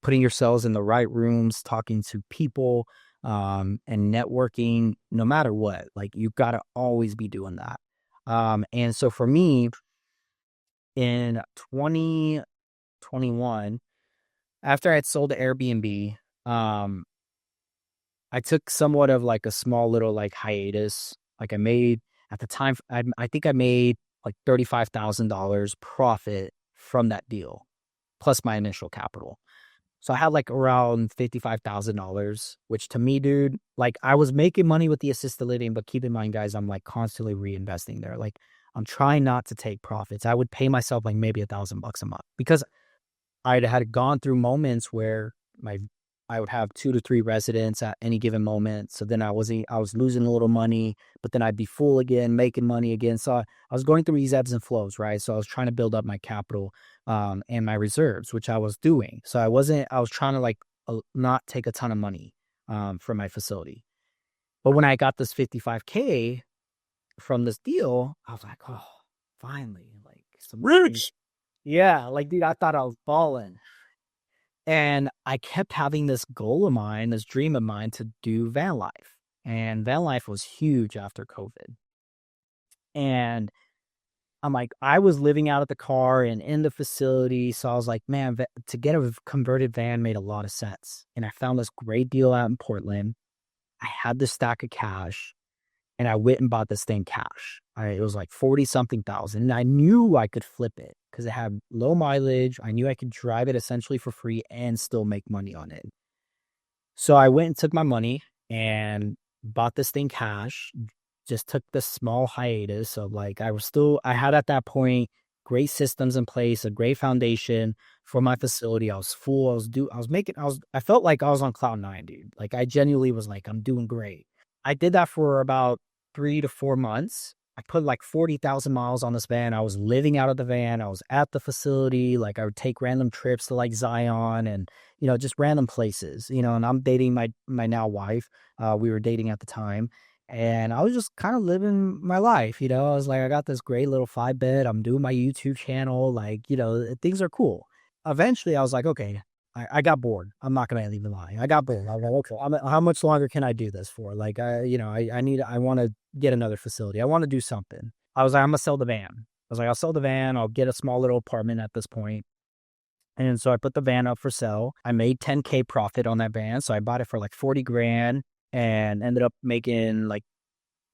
putting yourselves in the right rooms, talking to people, and networking, no matter what. Like, you've got to always be doing that. And so for me, in 2021, after I had sold to Airbnb, I took somewhat of like a small little like hiatus. Like I made at the time, I think I made like $35,000 profit from that deal, plus my initial capital. So I had like around $55,000, which to me, dude, like I was making money with the assisted living, but keep in mind, guys, I'm like constantly reinvesting there. Like I'm trying not to take profits. I would pay myself like maybe $1,000 a month because I had gone through moments where I would have 2 to 3 residents at any given moment. So then I was losing a little money, but then I'd be full again, making money again. So I was going through these ebbs and flows, right? So I was trying to build up my capital and my reserves, which I was doing. So I was trying to like not take a ton of money from my facility. But when I got this 55K from this deal, I was like, oh, finally, like some Rich. yeah, like dude, I thought I was balling. And I kept having this goal of mine, this dream of mine to do van life. And van life was huge after COVID. And I'm like, I was living out of the car and in the facility. So I was like, man, to get a converted van made a lot of sense. And I found this great deal out in Portland. I had this stack of cash and I went and bought this thing cash. It was like 40 something thousand. And I knew I could flip it because it had low mileage. I knew I could drive it essentially for free and still make money on it. So I went and took my money and bought this thing cash, just took this small hiatus of like, I had at that point great systems in place, a great foundation for my facility. I was full. I felt like I was on cloud nine, dude. Like I genuinely was like, I'm doing great. I did that for about 3 to 4 months. I put like 40,000 miles on this van. I was living out of the van. I was at the facility. Like I would take random trips to like Zion and, just random places, and I'm dating my now wife. We were dating at the time and I was just kind of living my life. I was like, I got this great little 5-bed. I'm doing my YouTube channel. Like, things are cool. Eventually I was like, okay, I got bored. I'm not going to even lie. I got bored. I was like, okay, how much longer can I do this for? Like, I want to get another facility. I want to do something. I was like, I'm going to sell the van. I was like, I'll sell the van. I'll get a small little apartment at this point. And so I put the van up for sale. I made 10K profit on that van. So I bought it for like 40 grand and ended up making like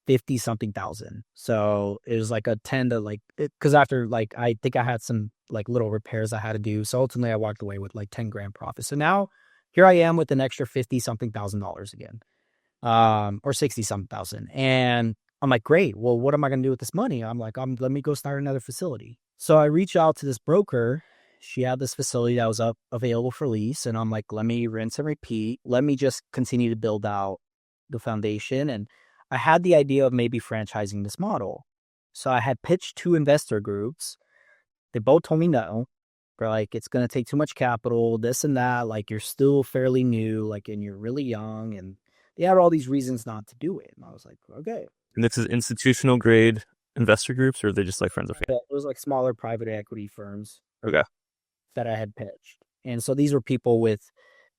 50 something thousand. So it was like a 10 to like, because after like, I think I had some like little repairs I had to do. So ultimately I walked away with like 10 grand profit. So now here I am with an extra 50 something thousand dollars again, or 60 something thousand. And I'm like, great. Well, what am I going to do with this money? I'm like, let me go start another facility. So I reach out to this broker. she had this facility that was up available for lease. And I'm like, let me rinse and repeat. Let me just continue to build out the foundation. And I had the idea of maybe franchising this model. So I had pitched 2 investor groups. They both told me no. They're like, it's going to take too much capital, this and that. Like, you're still fairly new, like, and you're really young. And they had all these reasons not to do it. And I was like, okay. And this is institutional grade investor groups, or are they just like friends of family? It was like smaller private equity firms Okay. that I had pitched. And so these were people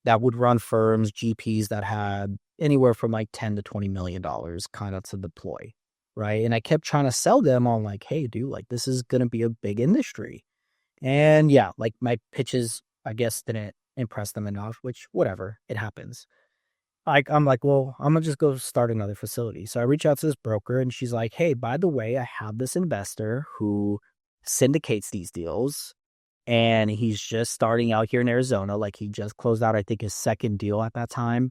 that would run firms, GPs that had anywhere from like 10 to $20 million kind of to deploy. Right. And I kept trying to sell them on like, hey, dude, like this is going to be a big industry. And yeah, like my pitches, I guess, didn't impress them enough, which whatever, it happens. Like, I'm like, well, I'm gonna just go start another facility. So I reach out to this broker and she's like, hey, by the way, I have this investor who syndicates these deals and he's just starting out here in Arizona. Like he just closed out, I think, his second deal at that time.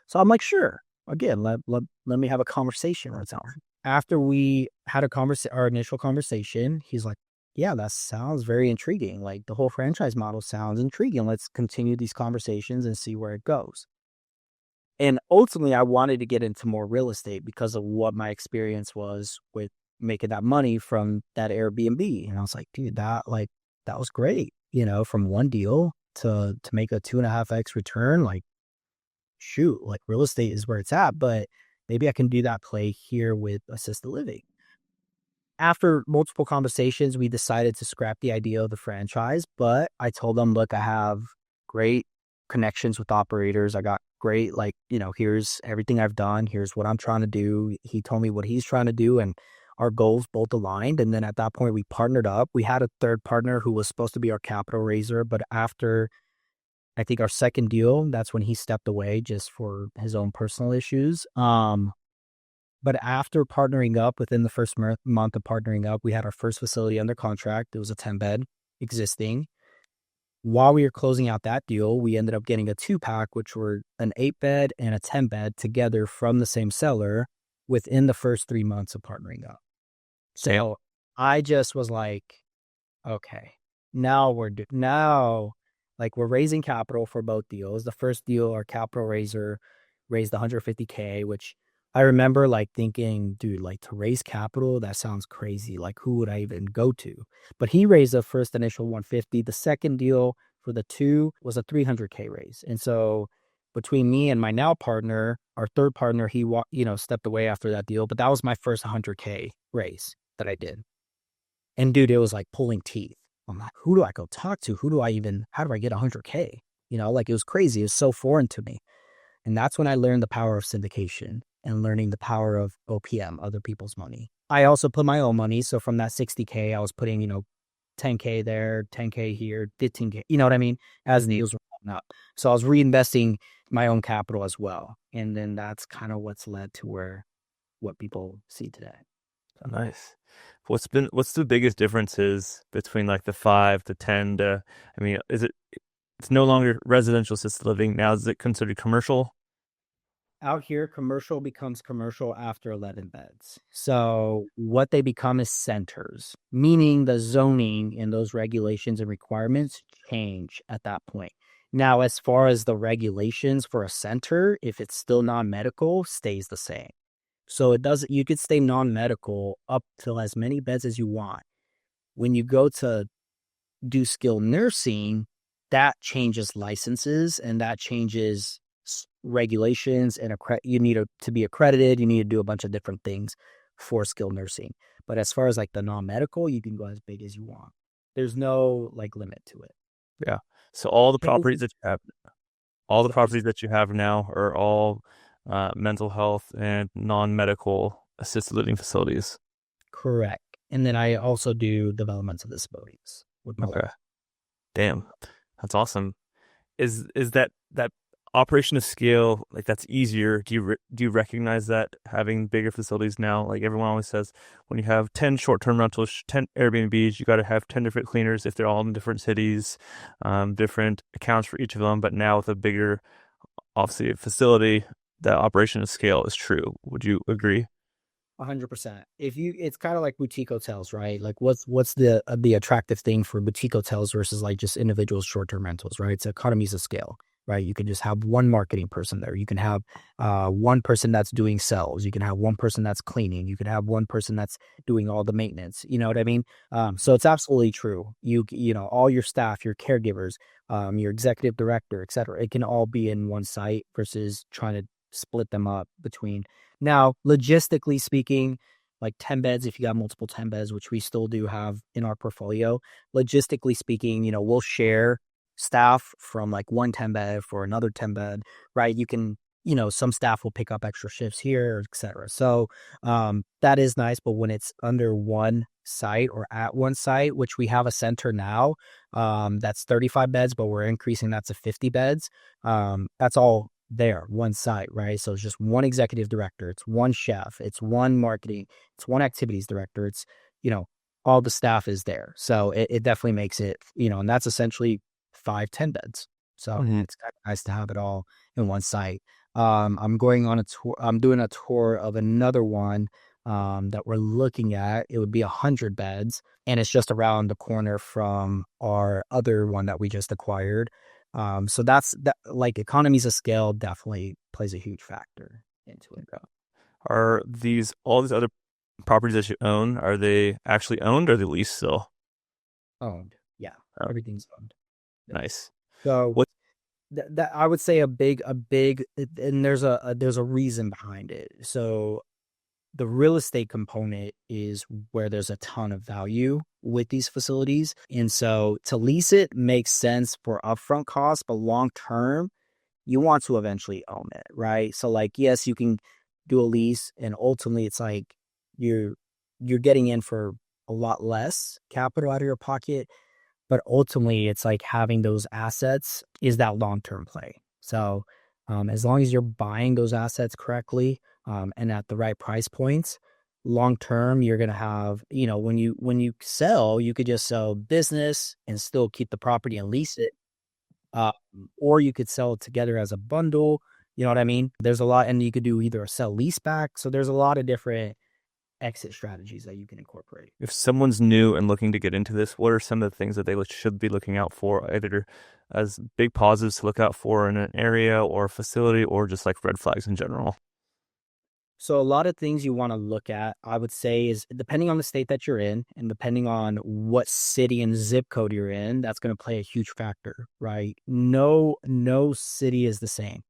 So I'm like, sure. Again, let me have a conversation with him. After we had our initial conversation, he's like, yeah, that sounds very intriguing. Like the whole franchise model sounds intriguing. Let's continue these conversations and see where it goes. And ultimately, I wanted to get into more real estate because of what my experience was with making that money from that Airbnb. And I was like, dude, that was great. From one deal to make a 2.5x return, like, shoot, like real estate is where it's at, but maybe I can do that play here with assisted living. After multiple conversations, we decided to scrap the idea of the franchise, but I told them, look, I have great connections with operators. I got great, here's everything I've done. Here's what I'm trying to do. He told me what he's trying to do, and our goals both aligned. And then at that point, we partnered up. We had a third partner who was supposed to be our capital raiser, but after I think our second deal, that's when he stepped away just for his own personal issues. But after partnering up, within the first month of partnering up, we had our first facility under contract. It was a 10-bed existing. While we were closing out that deal, we ended up getting a 2-pack, which were an 8-bed and a 10-bed together from the same seller within the first 3 months of partnering up. So I just was like, okay, now we're raising capital for both deals. The first deal, our capital raiser raised $150K, which I remember like thinking, dude, like to raise capital, that sounds crazy. Like who would I even go to? But he raised the first initial 150. The second deal for the 2 was a 300K raise. And so between me and my now partner, our third partner, he stepped away after that deal, but that was my first 100K raise that I did. And dude, it was like pulling teeth. I'm like, who do I go talk to? How do I get 100K? Like it was crazy. It was so foreign to me. And that's when I learned the power of syndication and learning the power of OPM, other people's money. I also put my own money. So from that 60K, I was putting, 10K there, 10K here, 15K, you know what I mean? As the deals were coming up. So I was reinvesting my own capital as well. And then that's kind of what's led to what people see today. So. Nice. What's the biggest differences between like the 5 to 10 to, it's no longer residential assisted living. Now is it considered commercial? Out here, commercial becomes commercial after 11 beds. So what they become is centers, meaning the zoning and those regulations and requirements change at that point. Now, as far as the regulations for a center, if it's still non-medical, stays the same. So you could stay non-medical up to as many beds as you want. When you go to do skilled nursing, that changes licenses and that changes regulations, and you need to be accredited. You need to do a bunch of different things for skilled nursing. But as far as like the non-medical, you can go as big as you want. There's no like limit to it. Yeah. So all the properties that you have now are all mental health and non-medical assisted living facilities. Correct. And then I also do developmental disabilities. Okay. Damn, that's awesome. Is that operation of scale, like that's easier? Do you recognize that having bigger facilities now? Like everyone always says, when you have 10 short-term rentals, 10 Airbnbs, you got to have 10 different cleaners if they're all in different cities, different accounts for each of them. But now with a bigger, obviously, facility, the operation of scale is true. Would you agree? 100%. If you, it's kind of like boutique hotels, right? Like, what's the attractive thing for boutique hotels versus like just individual short term rentals, right? It's economies of scale, right? You can just have one marketing person there. You can have one person that's doing sales. You can have one person that's cleaning. You can have one person that's doing all the maintenance. You know what I mean? So it's absolutely true. You know, all your staff, your caregivers, your executive director, et cetera, it can all be in one site versus trying to split them up between. Now, logistically speaking, like 10 beds, if you got multiple 10 beds, which we still do have in our portfolio, logistically speaking, you know, we'll share staff from like one 10 bed for another 10 bed, right? You can, you know, some staff will pick up extra shifts here, et cetera. So that is nice. But when it's under one site or at one site, which we have a center now, that's 35 beds, but we're increasing that to 50 beds. That's all there, one site, right? So it's just one executive director, it's one chef, it's one marketing, it's one activities director, it's, you know, all the staff is there. So it definitely makes it, you know, and that's essentially 5, 10 beds. So Mhm. it's kind of nice to have it all in one site. I'm going on a tour, I'm doing a tour of another one that we're looking at. It would be 100 beds, and it's just around the corner from our other one that we just acquired. So that's that, like economies of scale definitely plays a huge factor into it. Okay. Are these all these other properties that you own, are they actually owned or are they leased still? Owned. Yeah. Oh, Everything's owned. Yeah. nice. So What that I would say a big, and there's a reason behind it. So the real estate component is where there's a ton of value with these facilities. And so to lease it makes sense for upfront costs, but long term, you want to eventually own it, right? So like, yes, you can do a lease and ultimately it's like you're you're getting in for a lot less capital out of your pocket, but ultimately it's like having those assets is that long-term play. So as long as you're buying those assets correctly and at the right price points, long term you're going to have, you know, when you sell, you could just sell business and still keep the property and lease it, um, or you could sell it together as a bundle. You know what I mean? There's a lot, and you could do either a sell lease back. So there's a lot of different exit strategies that you can incorporate. if someone's new and looking to get into this, what are some of the things that they should be looking out for, either as big positives to look out for in an area or a facility, or just like red flags in general? So a lot of things you want to look at, I would say, is depending on the state that you're in and depending on what city and zip code you're in, that's going to play a huge factor, right? No city is the same,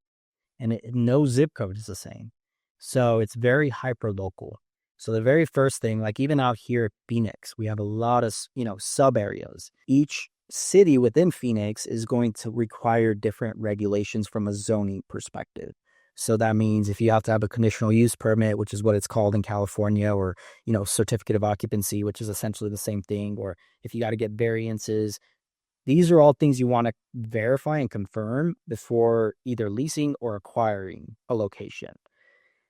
and no zip code is the same. So it's very hyper local. So the very first thing, like even out here at Phoenix, we have a lot of, you know, sub areas. Each city within Phoenix is going to require different regulations from a zoning perspective. So that means if you have to have a conditional use permit, which is what it's called in California, or, you know, certificate of occupancy, which is essentially the same thing, or if you got to get variances, these are all things you want to verify and confirm before either leasing or acquiring a location.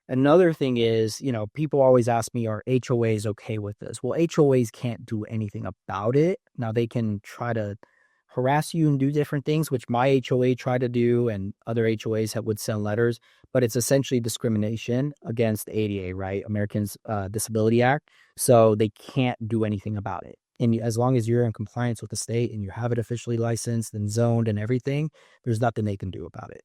Another thing is, you know, people always ask me, are HOAs okay with this? Well, HOAs can't do anything about it. Now, they can try to harass you and do different things, which my HOA tried to do, and other HOAs would send letters, but it's essentially discrimination against the ADA, right? Americans Disability Act. So they can't do anything about it. And as long as you're in compliance with the state and you have it officially licensed and zoned and everything, there's nothing they can do about it.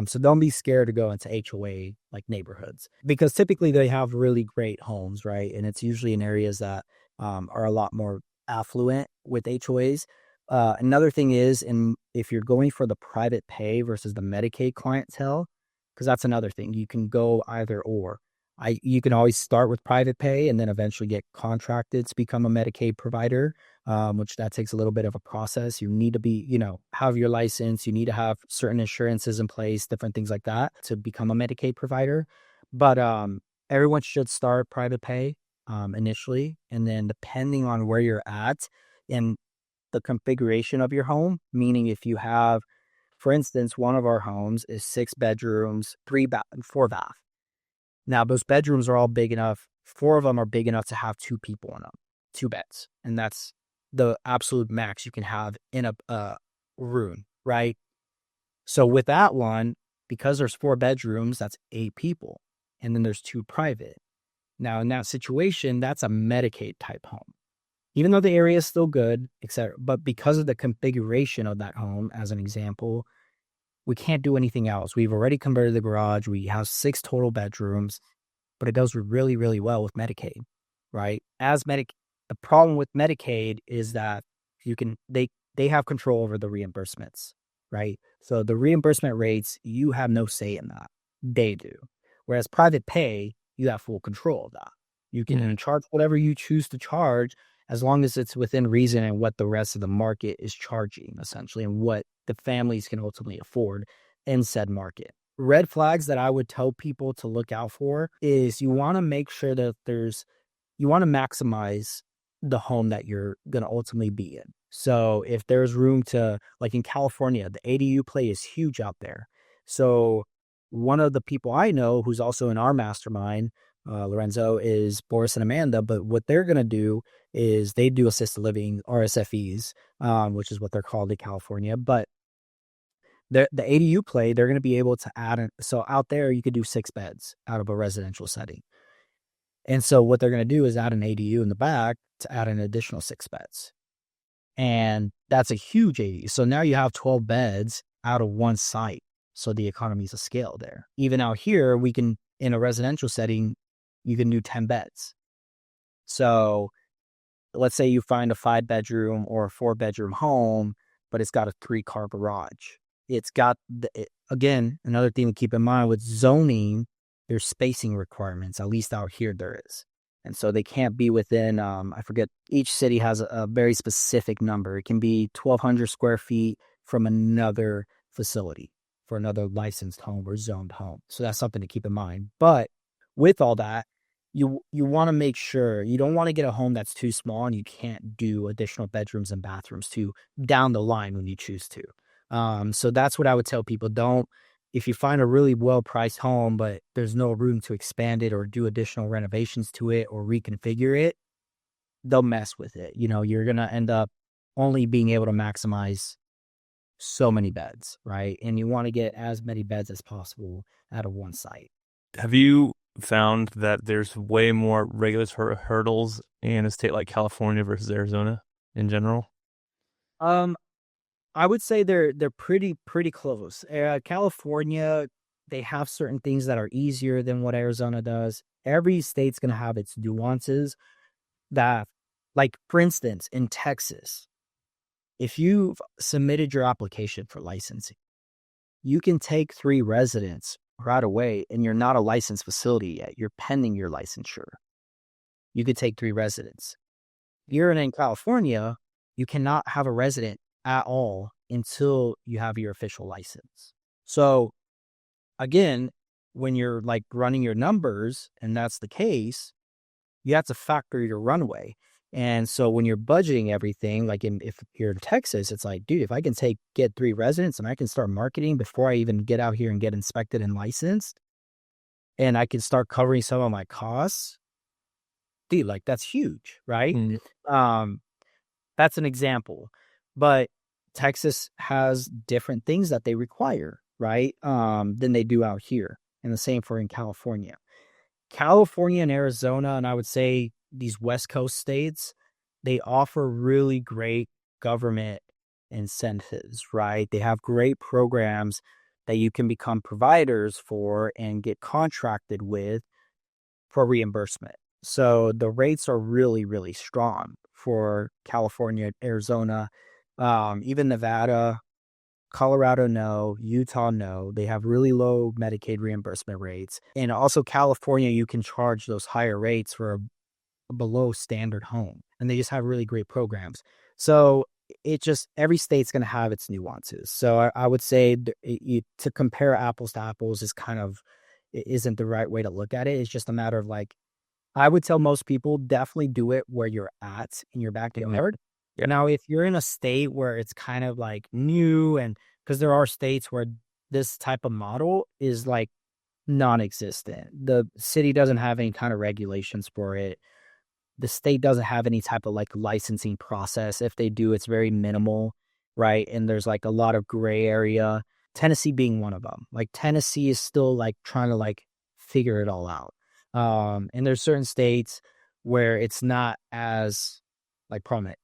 So don't be scared to go into HOA like neighborhoods, because typically they have really great homes, right? And it's usually in areas that are a lot more affluent with HOAs. Another thing is, if you're going for the private pay versus the Medicaid clientele, because that's another thing, you can go either or. You can always start with private pay and then eventually get contracted to become a Medicaid provider, which that takes a little bit of a process. You need to be, you know, have your license. You need to have certain insurances in place, different things like that to become a Medicaid provider. But everyone should start private pay initially, and then depending on where you're at and the configuration of your home, meaning if you have, for instance, one of our homes is 6 bedrooms, 4 bath. Now, those bedrooms are all big enough. 4 of them are big enough to have 2 people in them, 2 beds. And that's the absolute max you can have in a room, right? So with that one, because there's 4 bedrooms, that's 8 people. And then there's 2 private. Now, in that situation, that's a Medicaid type home. Even though the area is still good, etc. But because of the configuration of that home, as an example, we can't do anything else. We've already converted the garage. We have 6 total bedrooms, but it does really, really well with Medicaid, right? The problem with Medicaid is that they have control over the reimbursements, right? So the reimbursement rates, you have no say in that. They do. Whereas private pay, you have full control of that. You can charge whatever you choose to charge as long as it's within reason and what the rest of the market is charging, essentially, and what the families can ultimately afford in said market. Red flags that I would tell people to look out for is you want to make sure that you want to maximize the home that you're going to ultimately be in. So if there's room to, like in California, the ADU play is huge out there. So one of the people I know who's also in our mastermind, Lorenzo, is Boris and Amanda. But what they're going to do is they do assisted living RSFEs, which is what they're called in California. But the ADU play, they're going to be able to add. So out there, you could do 6 beds out of a residential setting. And so what they're going to do is add an ADU in the back to add an additional 6 beds. And that's a huge ADU. So now you have 12 beds out of one site. So the economies of scale there. Even out here, we can, in a residential setting, you can do 10 beds. So let's say you find a 5-bedroom or a 4-bedroom home, but it's got a 3-car garage. It's got, again, another thing to keep in mind with zoning, there's spacing requirements, at least out here there is. And so they can't be within, I forget, each city has a very specific number. It can be 1,200 square feet from another facility for another licensed home or zoned home. So that's something to keep in mind. But with all that, you want to make sure you don't want to get a home that's too small and you can't do additional bedrooms and bathrooms to down the line when you choose to. So that's what I would tell people. If you find a really well-priced home, but there's no room to expand it or do additional renovations to it or reconfigure it, they'll mess with it. You're going to end up only being able to maximize so many beds, right? And you want to get as many beds as possible out of one site. Have you found that there's way more regulatory hurdles in a state like California versus Arizona in general? I would say they're pretty close. California, they have certain things that are easier than what Arizona does. Every state's going to have its nuances that, like, for instance, in Texas, if you've submitted your application for licensing, you can take 3 residents right away and you're not a licensed facility yet. You're pending your licensure. You could take 3 residents. Here in California, you cannot have a resident at all until you have your official license. So again, when you're like running your numbers and that's the case, you have to factor your runway. And so when you're budgeting everything, like if you're in Texas, it's like, dude, if I can get 3 residents and I can start marketing before I even get out here and get inspected and licensed, and I can start covering some of my costs, dude, like that's huge, right? That's an example. But Texas has different things that they require, right? Than they do out here. And the same for in California. California and Arizona, and I would say these West Coast states, they offer really great government incentives, right? They have great programs that you can become providers for and get contracted with for reimbursement. So the rates are really, really strong for California, Arizona, even Nevada, Colorado, no. Utah, no. They have really low Medicaid reimbursement rates. And also California, you can charge those higher rates for a below standard home. And they just have really great programs. So every state's going to have its nuances. So I would say to compare apples to apples isn't the right way to look at it. It's just a matter of like, I would tell most people definitely do it where you're at in your backyard. Yeah. Now, if you're in a state where it's kind of like new, and because there are states where this type of model is like non-existent, the city doesn't have any kind of regulations for it. The state doesn't have any type of like licensing process. If they do, it's very minimal, right? And there's like a lot of gray area. Tennessee being one of them. Like Tennessee is still like trying to like figure it all out. And there's certain states where it's not as like prominent.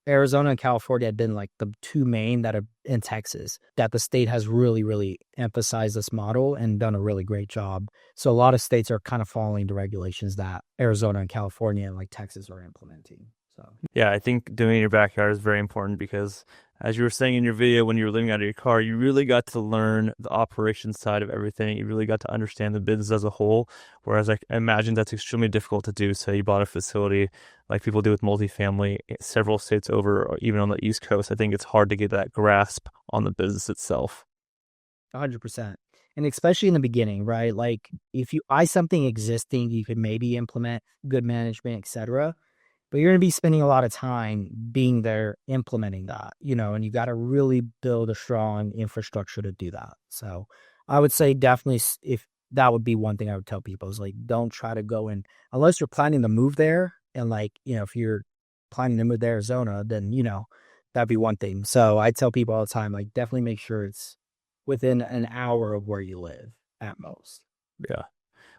Arizona and California had been like the two main that are in Texas that the state has really, really emphasized this model and done a really great job. So a lot of states are kind of following the regulations that Arizona and California and like Texas are implementing. So Yeah, I think doing it in your backyard is very important because, as you were saying in your video, when you were living out of your car, you really got to learn the operations side of everything. You really got to understand the business as a whole. Whereas I imagine that's extremely difficult to do. So you bought a facility like people do with multifamily several states over, or even on the East Coast. I think it's hard to get that grasp on the business itself. 100%. And especially in the beginning, right? Like if you buy something existing, you could maybe implement good management, etc. But you're going to be spending a lot of time being there implementing that, and you got to really build a strong infrastructure to do that. So I would say definitely if that would be one thing I would tell people is like, don't try to go in unless you're planning to move there. And like, if you're planning to move to Arizona, then, that'd be one thing. So I tell people all the time, like, definitely make sure it's within an hour of where you live at most. Yeah.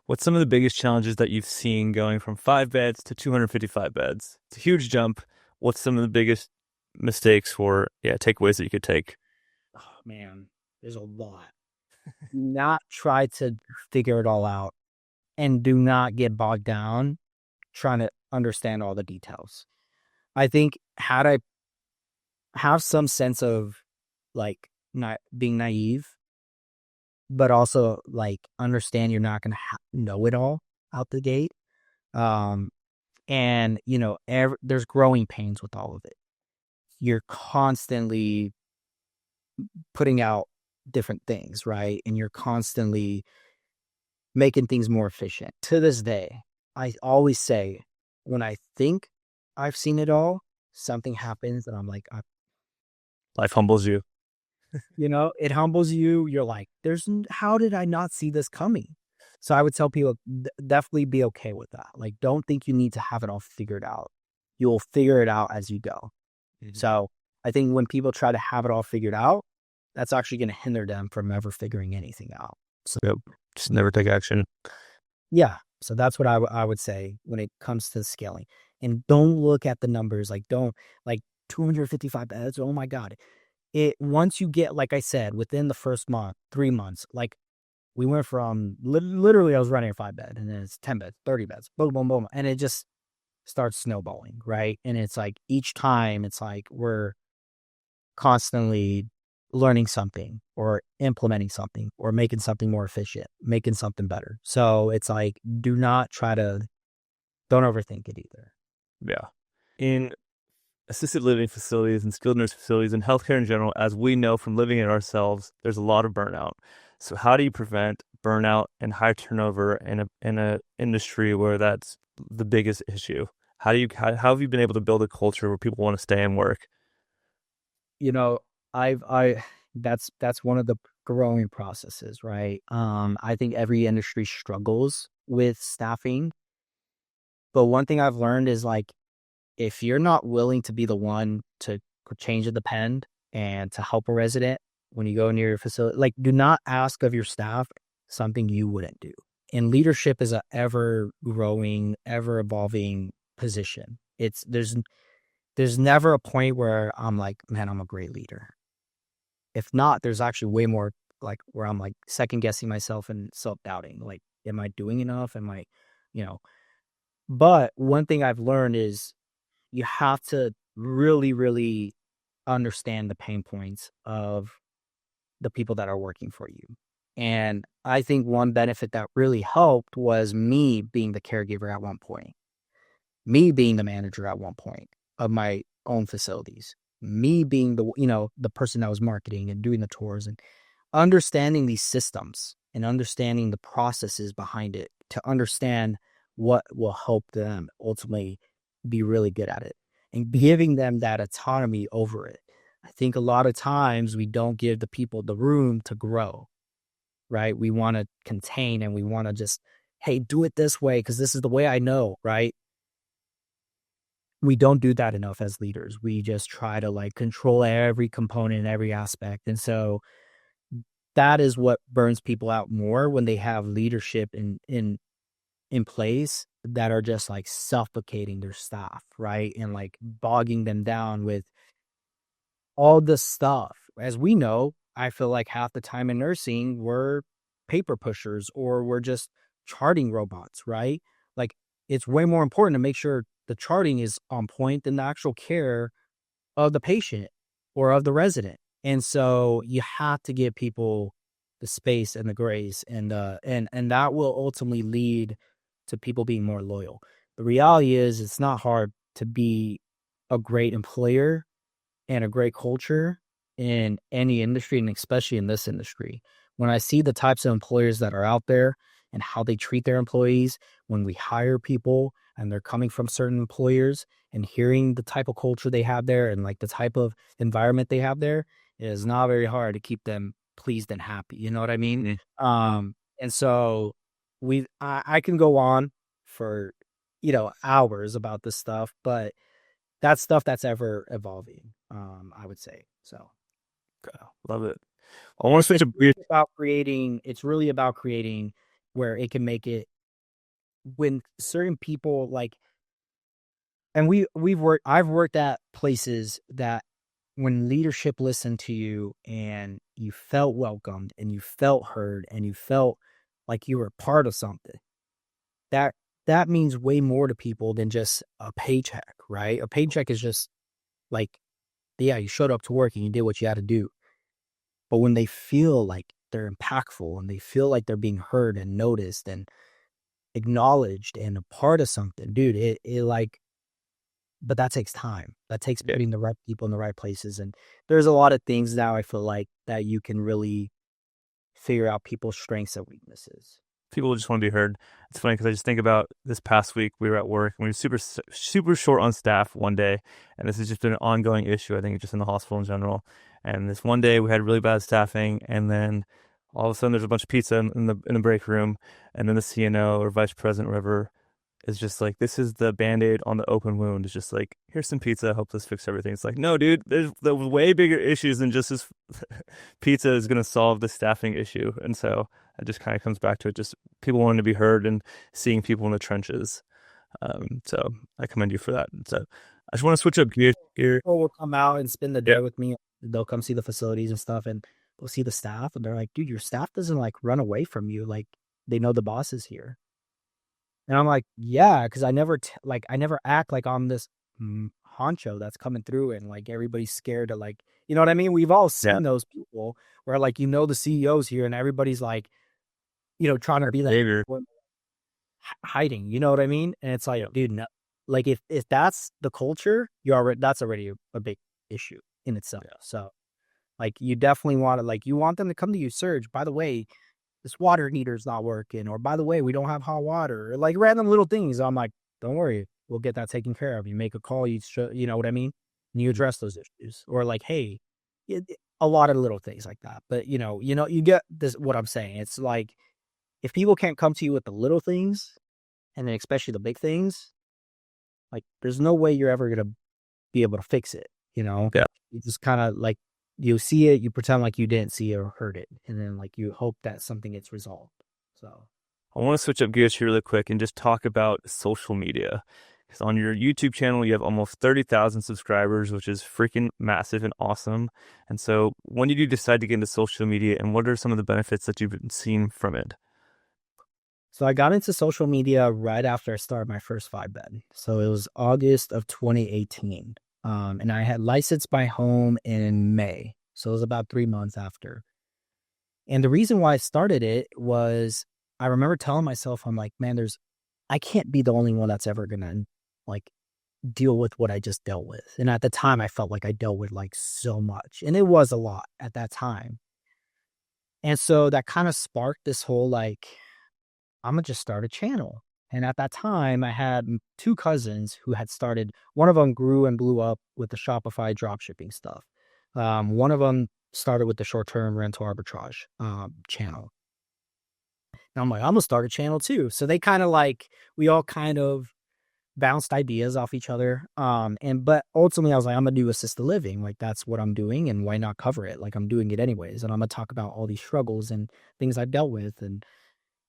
What's some of the biggest challenges that you've seen going from 5 beds to 255 beds? It's a huge jump. What's some of the biggest mistakes or takeaways that you could take? Oh, man, there's a lot. Do not try to figure it all out and do not get bogged down trying to understand all the details. I think had I have some sense of like not being naive, but also like understand you're not going to know it all out the gate. Um, and there's growing pains with all of it. You're constantly putting out different things, right? And you're constantly making things more efficient. To this day, I always say when I think I've seen it all, something happens and I'm like, Life humbles you. it humbles you. You're like, how did I not see this coming? So I would tell people definitely be okay with that. Like, don't think you need to have it all figured out. You'll figure it out as you go. Mm-hmm. So I think when people try to have it all figured out, that's actually going to hinder them from ever figuring anything out. So, yep. Just never take action. Yeah. So that's what I would say when it comes to scaling. And don't look at the numbers. Like, don't like 255 beds. Oh my God. Once you get, like I said, within the first month, 3 months, like we went from literally I was running a 5-bed and then it's 10 beds, 30 beds, boom, boom, boom. And it just starts snowballing. Right. And it's like each time it's like we're constantly learning something or implementing something or making something more efficient, making something better. So it's like, don't overthink it either. Yeah. In assisted living facilities and skilled nurse facilities and healthcare in general, as we know from living it ourselves, there's a lot of burnout. So how do you prevent burnout and high turnover in a industry where that's the biggest issue? How have you been able to build a culture where people want to stay and work? That's one of the growing processes, right? I think every industry struggles with staffing. But one thing I've learned is like, if you're not willing to be the one to change the depend and to help a resident when you go near your facility, like do not ask of your staff something you wouldn't do. And leadership is a ever growing, ever evolving position. There's never a point where I'm like, man, I'm a great leader. If not, there's actually way more like where I'm like second guessing myself and self-doubting. Like, am I doing enough? But one thing I've learned is you have to really, really understand the pain points of the people that are working for you. And I think one benefit that really helped was me being the caregiver at one point, me being the manager at one point of my own facilities, me being the person that was marketing and doing the tours and understanding these systems and understanding the processes behind it to understand what will help them ultimately be really good at it and giving them that autonomy over it. I think a lot of times we don't give the people the room to grow, right? We want to contain and we want to just, hey, do it this way because this is the way I know, right? We don't do that enough as leaders. We just try to like control every component, every aspect. And so that is what burns people out more when they have leadership in in place that are just like suffocating their staff, right? And like bogging them down with all the stuff. As we know, I feel like half the time in nursing, we're paper pushers or we're just charting robots, right? Like it's way more important to make sure the charting is on point than the actual care of the patient or of the resident. And so you have to give people the space and the grace and that will ultimately lead to people being more loyal. The reality is it's not hard to be a great employer and a great culture in any industry, and especially in this industry. When I see the types of employers that are out there and how they treat their employees, when we hire people and they're coming from certain employers and hearing the type of culture they have there and like the type of environment they have there, it is not very hard to keep them pleased and happy. You know what I mean? And so I can go on for, hours about this stuff, but that's stuff that's ever evolving, I would say. So Okay, love it. I want to switch a weird. it's really about creating where it can make it when certain people like, and I've worked at places that when leadership listened to you and you felt welcomed and you felt heard and you felt like you were part of something, that that means way more to people than just a paycheck, right? A paycheck is just like, yeah, you showed up to work and you did what you had to do. But when they feel like they're impactful and they feel like they're being heard and noticed and acknowledged and a part of something, dude, it like, but that takes time. That takes Yeah, putting the right people in the right places. And there's a lot of things now I feel like that you can really figure out people's strengths and weaknesses. people just want to be heard. It's funny because I just think about this past week. We were at work and we were super short on staff one day, and this has just been an ongoing issue. I think just in the hospital in general. And this one day we had really bad staffing, and then all of a sudden there's a bunch of pizza in the break room, and then the CNO or vice president, or whatever, is just like, this is the band-aid on the open wound. It's just like, here's some pizza, hope this fixes everything. It's like, no, dude, there's the way bigger issues than just this. Pizza is going to solve the staffing issue. And so it just kind of comes back to it, just people wanting to be heard and seeing people in the trenches. So I commend you for that. So I just want to switch up gears here. People will come out and spend the Yeah. day with me. They'll come see the facilities and stuff, and they'll see the staff, and they're like, dude, your staff doesn't like run away from you. Like they know the boss is here. And I'm like, yeah, because I never act like I'm this honcho that's coming through and like everybody's scared to like, you know what I mean? We've all Yeah. seen those people where like, the CEO's here and everybody's like, trying to be like Behavior. hiding, you know what I mean? And it's like, Yeah. dude, no, like if that's the culture, that's already a big issue in itself. Yeah. So like you definitely want to like you want them to come to you, Serg. By the way, this water heater's not working, or by the way, we don't have hot water, or like random little things. I'm like, don't worry, we'll get that taken care of. You make a call, you know what I mean, and you address those issues, or like, hey, a lot of little things like that. But you get this. What I'm saying, it's like if people can't come to you with the little things, and then especially the big things, like there's no way you're ever gonna be able to fix it. Yeah. You just kind of like you see it, you pretend like you didn't see it or heard it, and then like you hope that something gets resolved. So I want to switch up gears here really quick and just talk about social media. Because on your YouTube channel, you have almost 30,000 subscribers, which is freaking massive and awesome. And so when did you decide to get into social media, and what are some of the benefits that you've been seeing from it? So I got into social media right after I started my first 5-bed. So it was August of 2018. And I had licensed my home in May. So it was about 3 months after. And the reason why I started it was I remember telling myself, I'm like, man, I can't be the only one that's ever going to like deal with what I just dealt with. And at the time I felt like I dealt with like so much, and it was a lot at that time. And so that kind of sparked this whole like, I'm gonna just start a channel. And at that time, I had two cousins who had started. One of them grew and blew up with the Shopify dropshipping stuff. One of them started with the short-term rental arbitrage channel. And I'm like, I'm gonna start a channel too. So they kind of like we all kind of bounced ideas off each other. But ultimately, I was like, I'm gonna do assisted living. Like that's what I'm doing, and why not cover it? Like I'm doing it anyways, and I'm gonna talk about all these struggles and things I've dealt with,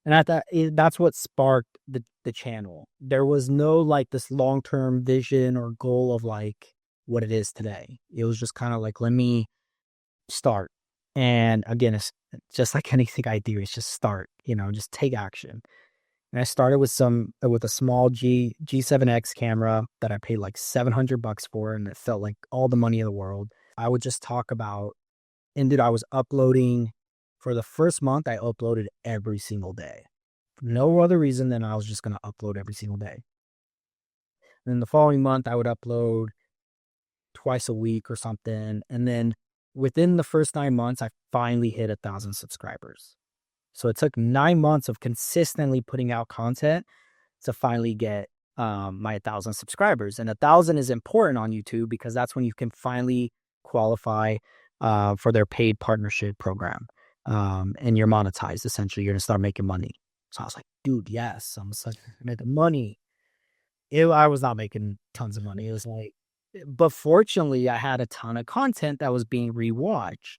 And that's what sparked the channel. There was no like this long-term vision or goal of like what it is today. It was just kind of like, let me start. And again, it's just like anything I do, it's just start, just take action. And I started with a small G7X camera that I paid like $700 for, and it felt like all the money in the world. I would just talk about, and dude, I was uploading for the first month. I uploaded every single day. No other reason than I was just going to upload every single day. And then the following month, I would upload twice a week or something. And then within the first 9 months, I finally hit 1,000 subscribers. So it took 9 months of consistently putting out content to finally get my 1,000 subscribers. And 1,000 is important on YouTube because that's when you can finally qualify for their paid partnership program. And you're monetized, essentially. You're going to start making money. So I was like, dude, yes, I'm such making money. I was not making tons of money. It was like, but fortunately, I had a ton of content that was being rewatched.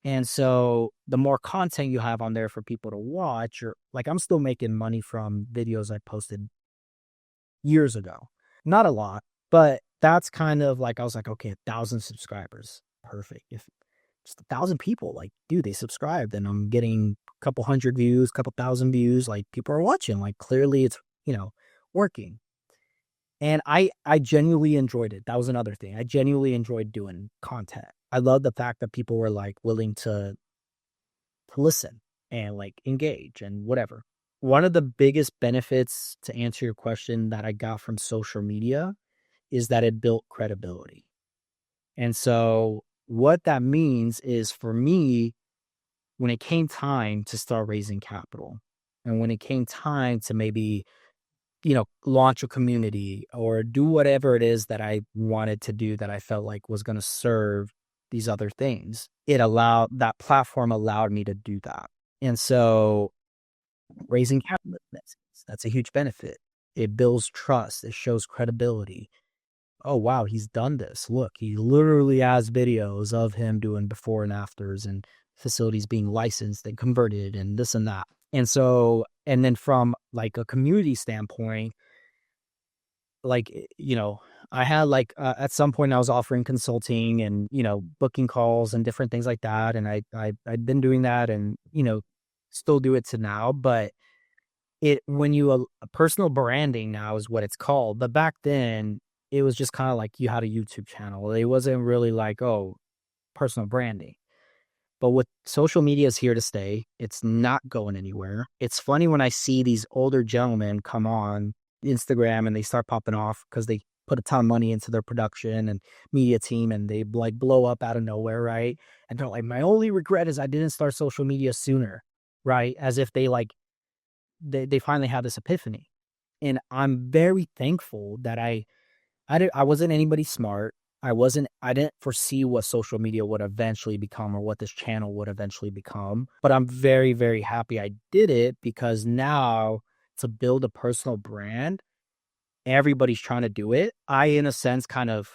And so the more content you have on there for people to watch, or like I'm still making money from videos I posted years ago. Not a lot, but that's kind of like, I was like, okay, 1,000 subscribers. Perfect. If just 1,000 people, like, dude, they subscribed and I'm getting a couple hundred views, couple thousand views, like people are watching, like clearly it's, working. And I genuinely enjoyed it. That was another thing. I genuinely enjoyed doing content. I love the fact that people were like willing to listen and like engage and whatever. One of the biggest benefits, to answer your question, that I got from social media is that it built credibility. And so what that means is, for me, when it came time to start raising capital, and when it came time to maybe, launch a community or do whatever it is that I wanted to do that I felt like was going to serve these other things, that platform allowed me to do that. And so raising capital, that's a huge benefit. It builds trust. It shows credibility. Oh, wow, he's done this. Look, he literally has videos of him doing before and afters and facilities being licensed and converted and this and that. And so, and then from like a community standpoint, like, I had like, at some point I was offering consulting and, booking calls and different things like that. And I'd been doing that and, still do it to now, but when you, personal branding now is what it's called. But back then it was just kind of like you had a YouTube channel. It wasn't really like, oh, personal branding. But with social media is here to stay. It's not going anywhere. It's funny when I see these older gentlemen come on Instagram and they start popping off because they put a ton of money into their production and media team and they like blow up out of nowhere, right? And they're like, my only regret is I didn't start social media sooner, right? As if they like, they finally had this epiphany. And I'm very thankful that I wasn't anybody smart. I didn't foresee what social media would eventually become or what this channel would eventually become. But I'm very, very happy I did it, because now, to build a personal brand, everybody's trying to do it. I, in a sense, kind of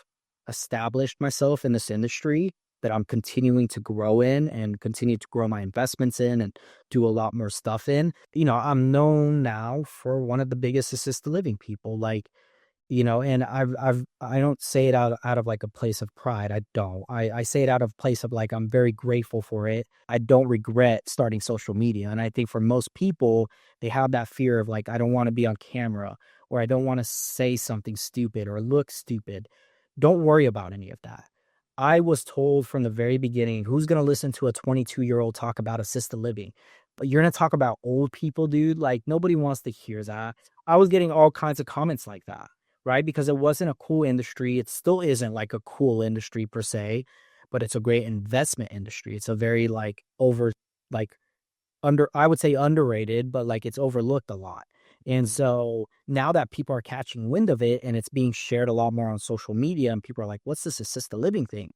established myself in this industry that I'm continuing to grow in and continue to grow my investments in and do a lot more stuff in. I'm known now for one of the biggest assisted living people. Like, and I don't say it out of like a place of pride. I don't. I say it out of a place of like, I'm very grateful for it. I don't regret starting social media. And I think for most people, they have that fear of like, I don't want to be on camera, or I don't want to say something stupid or look stupid. Don't worry about any of that. I was told from the very beginning, who's going to listen to a 22-year-old talk about assisted living? But you're going to talk about old people, dude. Like, nobody wants to hear that. I was getting all kinds of comments like that. Right? Because it wasn't a cool industry. It still isn't like a cool industry per se, but it's a great investment industry. It's a very like I would say underrated, but like it's overlooked a lot. And so now that people are catching wind of it and it's being shared a lot more on social media, and people are like, what's this assisted living thing?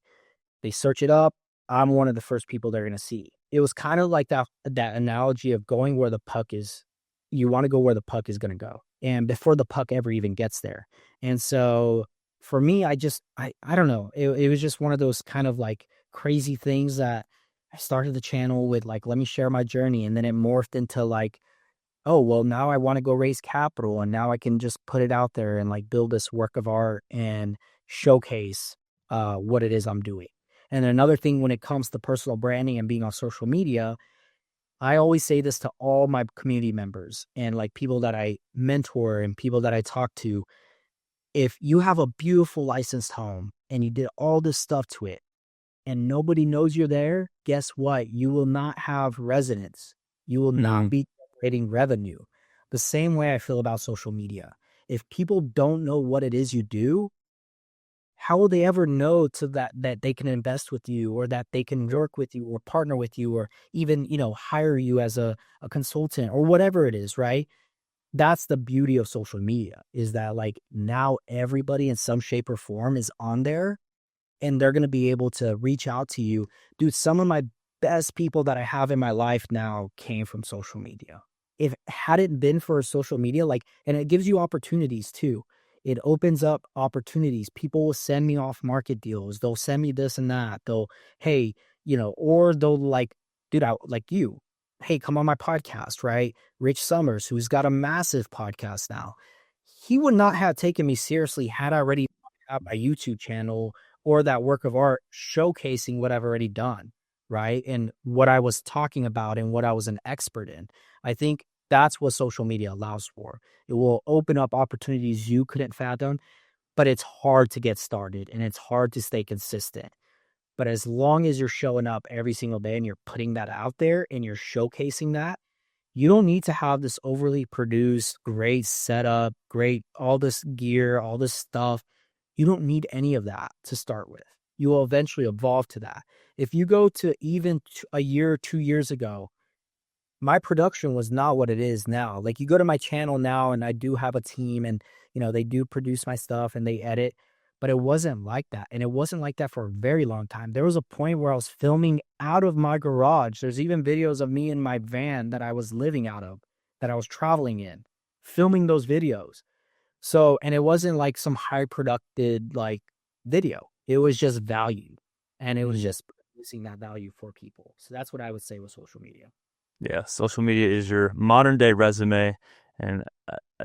They search it up. I'm one of the first people they're going to see. It was kind of like that analogy of going where the puck is. You want to go where the puck is going to go, and before the puck ever even gets there. And so for me, I don't know. It was just one of those kind of like crazy things that I started the channel with, like, let me share my journey. And then it morphed into like, oh, well, now I want to go raise capital and now I can just put it out there and like build this work of art and showcase what it is I'm doing. And another thing when it comes to personal branding and being on social media, I always say this to all my community members and like people that I mentor and people that I talk to. If you have a beautiful licensed home and you did all this stuff to it and nobody knows you're there, guess what? You will not have residents. You will not Mm, be generating revenue. The same way I feel about social media. If people don't know what it is you do, how will they ever know to that they can invest with you or that they can work with you or partner with you or even, hire you as a consultant or whatever it is, right? That's the beauty of social media is that like now everybody in some shape or form is on there and they're going to be able to reach out to you. Dude, some of my best people that I have in my life now came from social media. If had it been for social media, like, and it gives you opportunities too. It opens up opportunities. People will send me off market deals. They'll send me this and that. They'll, hey, or they'll like, dude, like you, hey, come on my podcast, right? Rich Summers, who's got a massive podcast now. He would not have taken me seriously had I already had my YouTube channel or that work of art showcasing what I've already done, right? And what I was talking about and what I was an expert in. I think that's what social media allows for. It will open up opportunities you couldn't fathom, but it's hard to get started and it's hard to stay consistent. But as long as you're showing up every single day and you're putting that out there and you're showcasing that, you don't need to have this overly produced, great setup, great, all this gear, all this stuff. You don't need any of that to start with. You will eventually evolve to that. If you go to even a year or 2 years ago, my production was not what it is now. Like you go to my channel now and I do have a team and they do produce my stuff and they edit, but it wasn't like that. And it wasn't like that for a very long time. There was a point where I was filming out of my garage. There's even videos of me in my van that I was living out of, that I was traveling in, filming those videos. So, and it wasn't like some high producted like video. It was just value and it was mm. just producing that value for people. So that's what I would say with social media. Yeah, social media is your modern day resume, and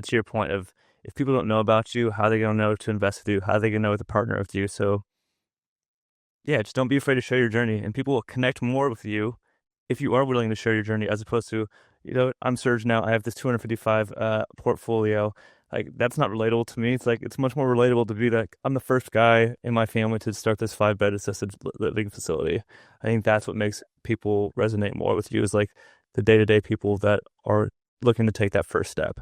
to your point of if people don't know about you, how are they gonna know to invest with you? How are they gonna know to partner with you? So yeah, just don't be afraid to share your journey, and people will connect more with you if you are willing to share your journey, as opposed to, I'm Serg now. I have this 255 portfolio. Like that's not relatable to me. It's like it's much more relatable to be like I'm the first guy in my family to start this 5-bed assisted living facility. I think that's what makes people resonate more with you is like the day to day people that are looking to take that first step.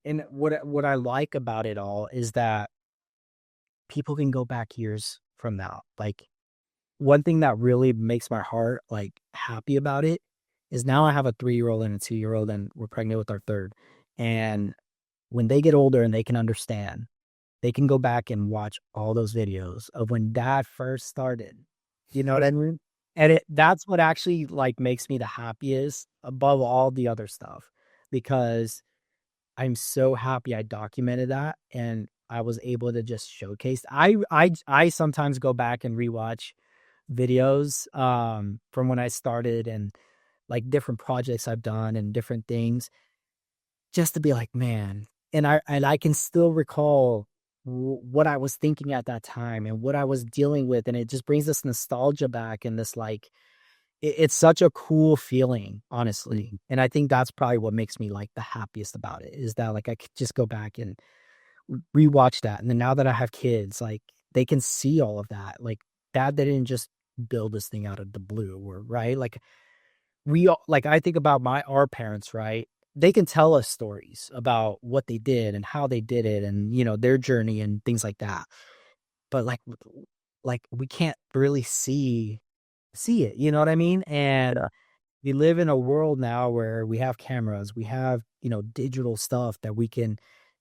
And what I like about it all is that people can go back years from now. Like one thing that really makes my heart like happy about it is now I have a 3-year-old and a 2-year-old and we're pregnant with our third. And when they get older and they can understand, they can go back and watch all those videos of when dad first started. You know what I mean? And that's what actually like makes me the happiest above all the other stuff because I'm so happy I documented that and I was able to just showcase. I sometimes go back and rewatch videos from when I started and like different projects I've done and different things just to be like, man, and I can still recall what I was thinking at that time and what I was dealing with and it just brings this nostalgia back and this like it's such a cool feeling, honestly. And I think that's probably what makes me like the happiest about it is that like I could just go back and rewatch that. And then now that I have kids, like they can see all of that. Like dad didn't just build this thing out of the blue or right. Like we all like I think about our parents, right? They can tell us stories about what they did and how they did it and their journey and things like that. But like we can't really see it, you know what I mean? And Yeah. we live in a world now where we have cameras, we have, digital stuff that we can,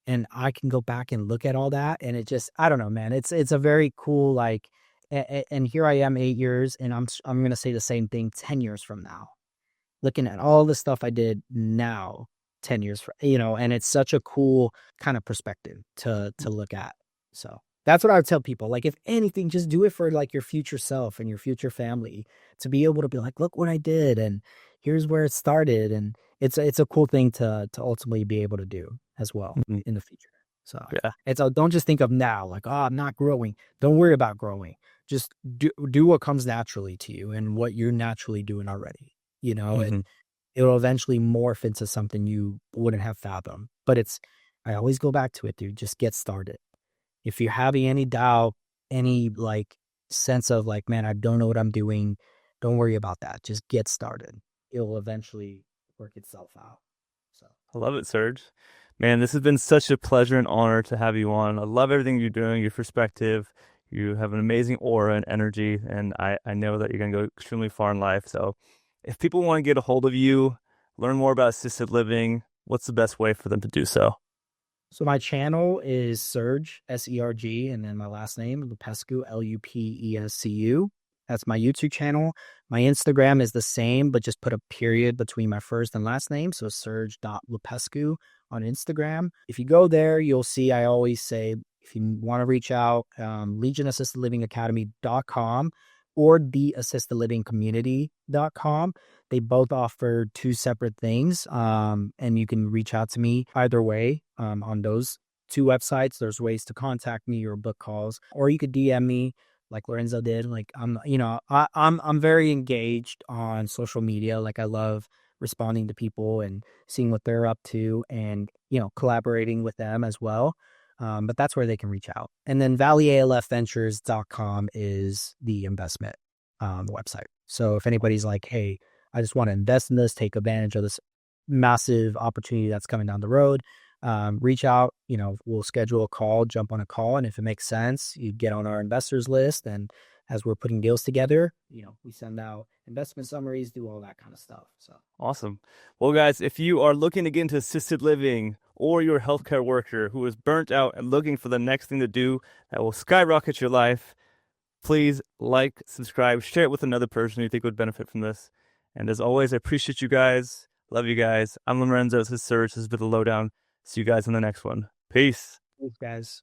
and I can go back and look at all that. And it just, I don't know, man, it's a very cool, like, and here I am 8 years and I'm going to say the same thing 10 years from now, looking at all the stuff I did now, 10 years, and it's such a cool kind of perspective to look at. So that's what I would tell people. Like, if anything, just do it for like your future self and your future family to be able to be like, look what I did. And here's where it started. And it's a cool thing to ultimately be able to do as well Mhm. in the future. So Yeah. it's don't just think of now like, oh, I'm not growing. Don't worry about growing. Just do what comes naturally to you and what you're naturally doing already. Hmm. It'll eventually morph into something you wouldn't have fathomed. But I always go back to it, dude. Just get started. If you're having any doubt, any like sense of like, man, I don't know what I'm doing, don't worry about that. Just get started. It'll eventually work itself out. So I love it, Serge. Man, this has been such a pleasure and honor to have you on. I love everything you're doing, your perspective. You have an amazing aura and energy, and I know that you're going to go extremely far in life. So, if people want to get a hold of you, learn more about assisted living, what's the best way for them to do so? So my channel is Serg, Serg, and then my last name, Lupescu, Lupescu. That's my YouTube channel. My Instagram is the same, but just put a period between my first and last name. So serg.lupescu on Instagram. If you go there, you'll see I always say, if you want to reach out, legionassistedlivingacademy.com or theassistedlivingcommunity.com. They both offer two separate things, and you can reach out to me either way on those two websites. There's ways to contact me or book calls, or you could DM me like Lorenzo did. Like I'm very engaged on social media. Like I love responding to people and seeing what they're up to, and collaborating with them as well. But that's where they can reach out. And then valleyalfventures.com is the investment website. So if anybody's like, hey, I just want to invest in this, take advantage of this massive opportunity that's coming down the road, reach out. We'll schedule a call, jump on a call. And if it makes sense, you get on our investors list. And as we're putting deals together, we send out investment summaries, do all that kind of stuff. So Awesome. Well, guys, if you are looking to get into assisted living or you're a healthcare worker who is burnt out and looking for the next thing to do that will skyrocket your life, please like, subscribe, share it with another person you think would benefit from this. And as always, I appreciate you guys. Love you guys. I'm Lorenzo. This is Serge. This has been the Lowdown. See you guys in the next one. Peace. thanks, guys.